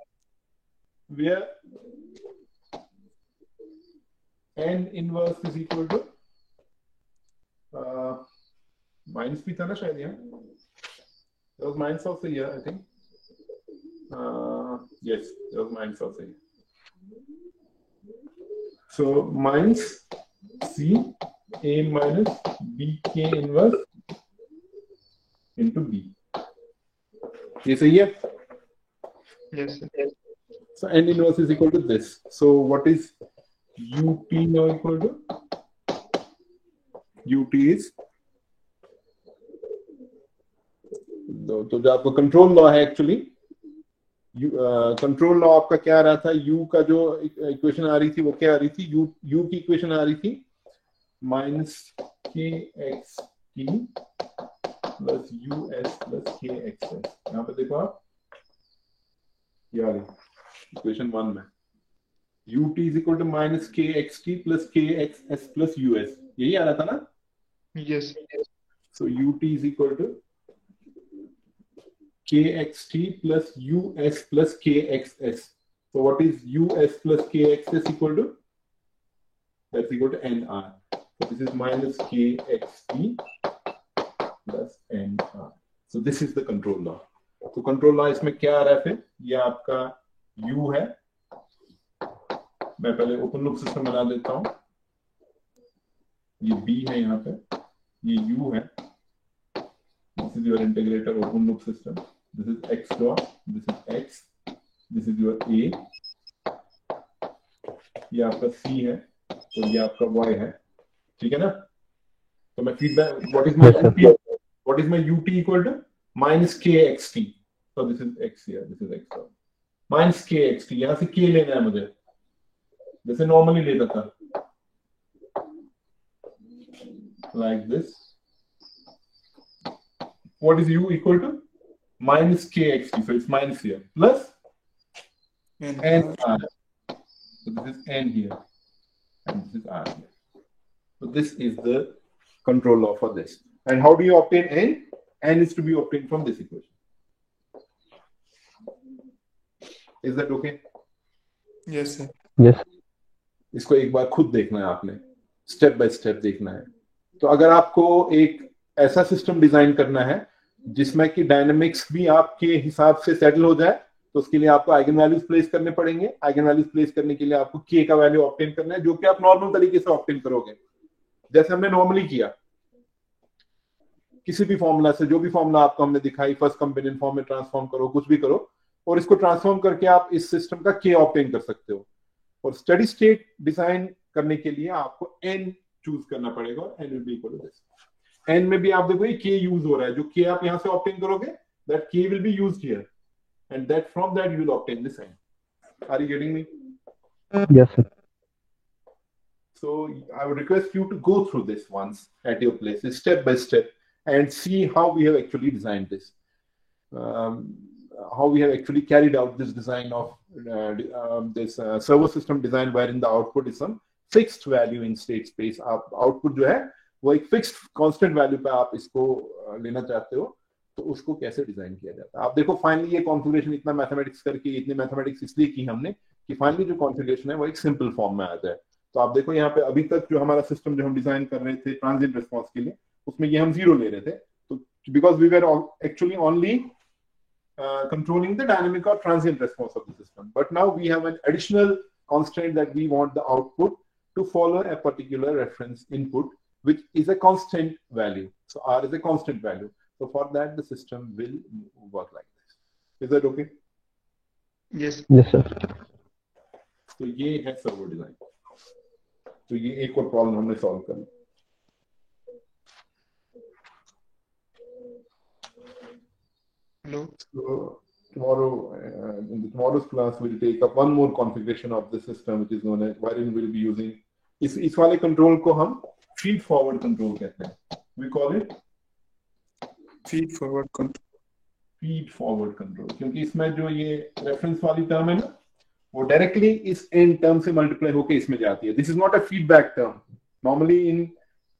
Where N inverse is equal to minus भी था ना शायद यहाँ. There was minus also here, I think. Yes, there was minus also here. So minus C A minus BK inverse into B. ये सही है? Yes, sir. So N inverse is equal to this. So what is UT now equal to? UT is तो जो आपका control law है actually control law आपका क्या आ रहा था U का जो इक्वेशन आ रही थी वो क्या आ रही थी U की इक्वेशन आ रही थी minus KXT plus US plus KXS. यहाँ पे देखो आप ये आ रही इक्वेशन 1 में UT is equal to minus KXT plus KXS plus US. यही आ रहा था ना? Yes. So UT is equal to KXT plus US plus KXS. So what is US plus KXS equal to? That's equal to NR. So this is minus KXT plus NR. So this is the control law. So control law इसमें क्या आ रहा है फिर? ये आपका U है. मैं पहले ओपन लूप सिस्टम बना देता हूँ. ये B है यहाँ पे. ये U है. This is your integrator open loop system. This is X dot. This is X. This is your A. ये आपका C है और ये आपका Y है. ठीक है ना? तो मैं feedback. What is my Yes, sir. UT? What is my ut equal to? Minus kxt. So this is x here. This is x. Minus kxt. यहाँ से k लेना है मुझे. जैसे normally लेता था. Like this. What is u equal to? Minus kxt. So it's minus here. Plus n r. So this is n here. And this is r here. So this is the control law for this. And how do you obtain n? N is to be obtained from this equation. Is that okay? Yes, sir. Yes. इसको एक बार खुद देखना है आपने, step by step देखना है. तो अगर आपको एक ऐसा सिस्टम डिजाइन करना है जिसमें कि डायनामिक्स भी आपके हिसाब से सेटल हो जाए, तो उसके लिए आपको आइगन वैल्यूज प्लेस करने पड़ेंगे. आइगन वैल्यूज प्लेस करने के लिए आपको k का वैल्यू ऑब्टेन करना है, जो कि आप नॉर्मल तरीके से ऑब्टेन करोगे, जैसे हमने नॉर्मली किया. किसी भी फॉर्मूला से, जो भी फॉर्मूला आपको हमने दिखाई, फर्स्ट कंपोनेंट फॉर्म में ट्रांसफॉर्म करो, कुछ भी करो, और इसको ट्रांसफॉर्म करके आप इस सिस्टम का k ऑब्टेन कर सकते हो. और स्टडी स्टेट डिजाइन करने के लिए आपको n चूज करना पड़ेगा. n will be equal to this. n में भी आप देखो ये k यूज हो रहा है. जो k आप यहां से ऑब्टेन करोगे, that k will be used here, and that from that you will obtain this n. Are you getting me? Yes, sir. So I would request you to go through this once at your places, step by step, and see how we have actually designed this. How we have actually carried out this design of this server system design, wherein the output is some fixed value in state space. आप output जो है वो एक fixed constant value पे आप इसको लेना चाहते हो, तो उसको कैसे डिजाइन किया जाता है. आप देखो फाइनली ये कॉन्फ़िगरेशन इतना मैथमेटिक्स करके, इतने मैथमेटिक्स इसलिए की हमने कि फाइनली जो कॉन्फ़िगरेशन है वो एक सिंपल फॉर्म में आ जाए. तो आप देखो यहाँ पे अभी तक जो हमारा सिस्टम जो हम डिजाइन कर रहे थे ट्रांजिएंट रिस्पांस के लिए, उसमें ये हम 0 ले रहे थे. तो because we were actually only controlling the dynamic or transient response of the system. But now we have an additional constraint that we want the output to follow a particular reference input, which is a constant value. So R is a constant value. So for that, the system will work like this. Is that okay? Yes. Yes, sir. तो ये है server design. तो ये एक और problem हमने solve कर ली. Hello. So tomorrow, in tomorrow's class, we'll take up one more configuration of the system, which is known as, wherein we'll be using इस वाले कंट्रोल को हम फीड फॉरवर्ड कंट्रोल कहते हैं. We call it Feed forward control. Feed forward control, क्योंकि इसमें जो ये रेफरेंस वाली टर्म है ना, वो डायरेक्टली इस एन टर्म से मल्टीप्लाई होकर इसमें जाती है. This is not a feedback term. Normally in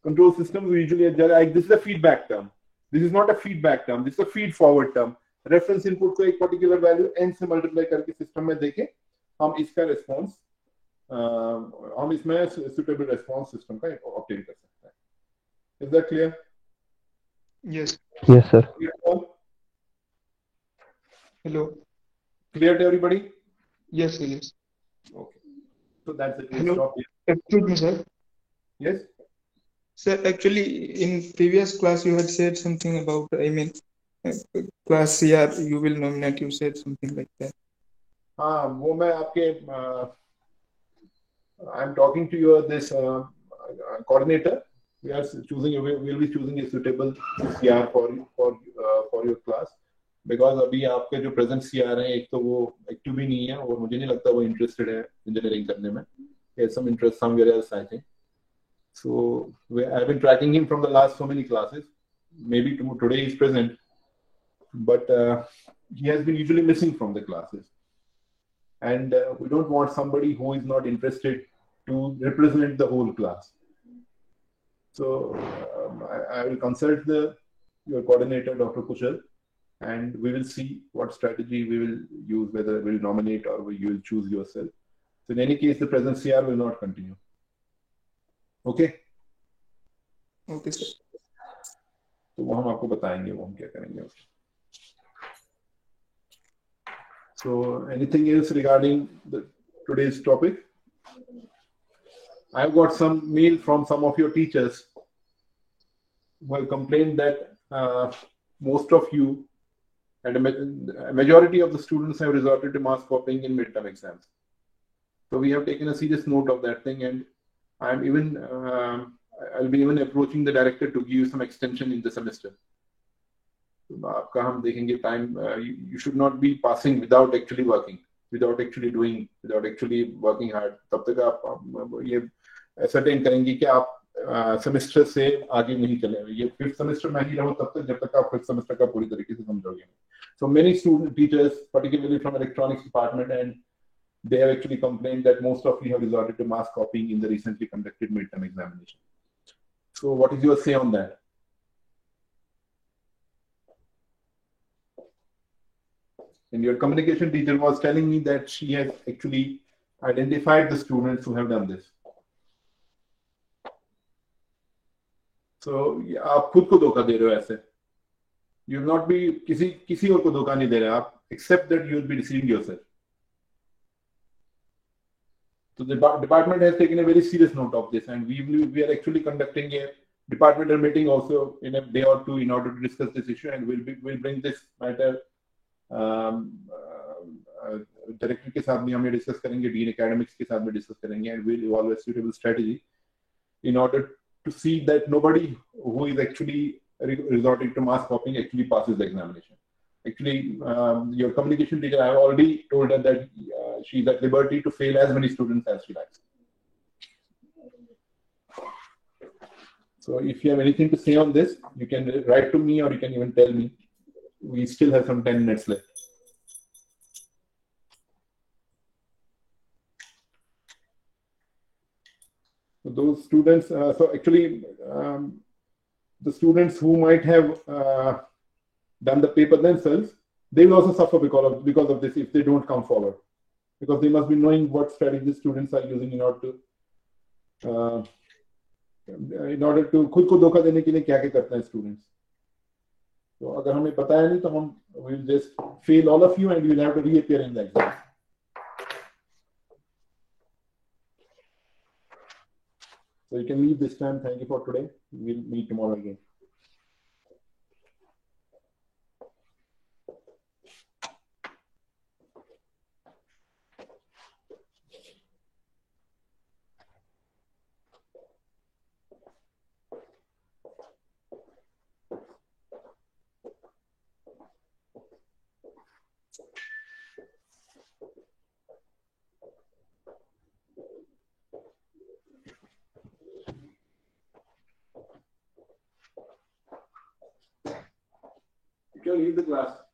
control system we usually like this is a feedback term. This is not a feedback term. This is a feed forward term. Reference input को एक particular value n से multiply करके system में देके हम इसका response हम इसमें suitable response system का obtain कर सकते हैं. Is that clear? Yes. Yes, sir. Hello. Clear to everybody? Yes, sir. Yes. Okay. So that's it. Hello. Stop here. Excuse me, sir. Yes. Sir, actually, in previous class you had said something about, class CR you will nominate. You said something like that. हाँ, वो मैं आपके I'm talking to you this coordinator. We are choosing. We will be choosing a suitable CR for your class. Because अभी आपके जो present CR हैं, एक तो वो active भी नहीं है, और मुझे नहीं लगता वो interested है engineering करने में. He has some interest somewhere else, I think. So I've been tracking him from the last so many classes. Maybe today he's present, but he has been usually missing from the classes. And we don't want somebody who is not interested to represent the whole class. So I will consult your coordinator, Dr. Kushal, and we will see what strategy we will use, whether we'll nominate or you will choose yourself. So in any case, the present CR will not continue. Okay? Okay, sir. तो वो हम आपको बताएंगे वो हम क्या करेंगे. So anything else regarding today's topic? I've got some mail from some of your teachers who have complained that most of you and a majority of the students have resorted to mass copying in midterm exams. So we have taken a serious note of that thing, and I'll be even approaching the director to give you some extension in the semester. आपका हम देखेंगे time, you should not be passing without actually working, without actually doing, without actually working hard. तब तक आप ये ascertain करेंगे कि आप सेमेस्टर से आगे नहीं चले, ये फिफ्थ सेमेस्टर में ही रहो तब तक जब तक आप फिफ्थ सेमेस्टर का पूरी तरीके से समझोगे. So many student teachers, particularly from electronics department, and they have actually complained that most of you have resorted to mass copying in the recently conducted midterm examination. So what is your say on that? And your communication teacher was telling me that she has actually identified the students who have done this. So आप खुद को धोखा दे रहे हो ऐसे. You will not be किसी और को धोखा नहीं दे रहे आप. Except that you will be deceiving yourself. So the department has taken a very serious note of this, and we are actually conducting a departmental meeting also in a day or two in order to discuss this issue, and we'll bring this matter director के साथ भी हम discuss करेंगे, dean academics के साथ भी discuss करेंगे, and we'll evaluate a suitable strategy in order to see that nobody who is actually resorting to mass copying actually passes the examination. Actually, your communication teacher, I have already told her that she's at liberty to fail as many students as she likes. So if you have anything to say on this, you can write to me or you can even tell me. We still have some 10 minutes left. So those students, so actually, the students who might have done the paper themselves, they will also suffer because of this if they don't come forward, because they must be knowing what strategies students are using in order to खुद को धोखा देने के लिए क्या क्या करते हैं students. तो अगर हमें पता है नहीं तो हम will just fail all of you and you will have to reappear in the exam. So you can leave this time. Thank you for today. We'll meet tomorrow again. You can leave the class.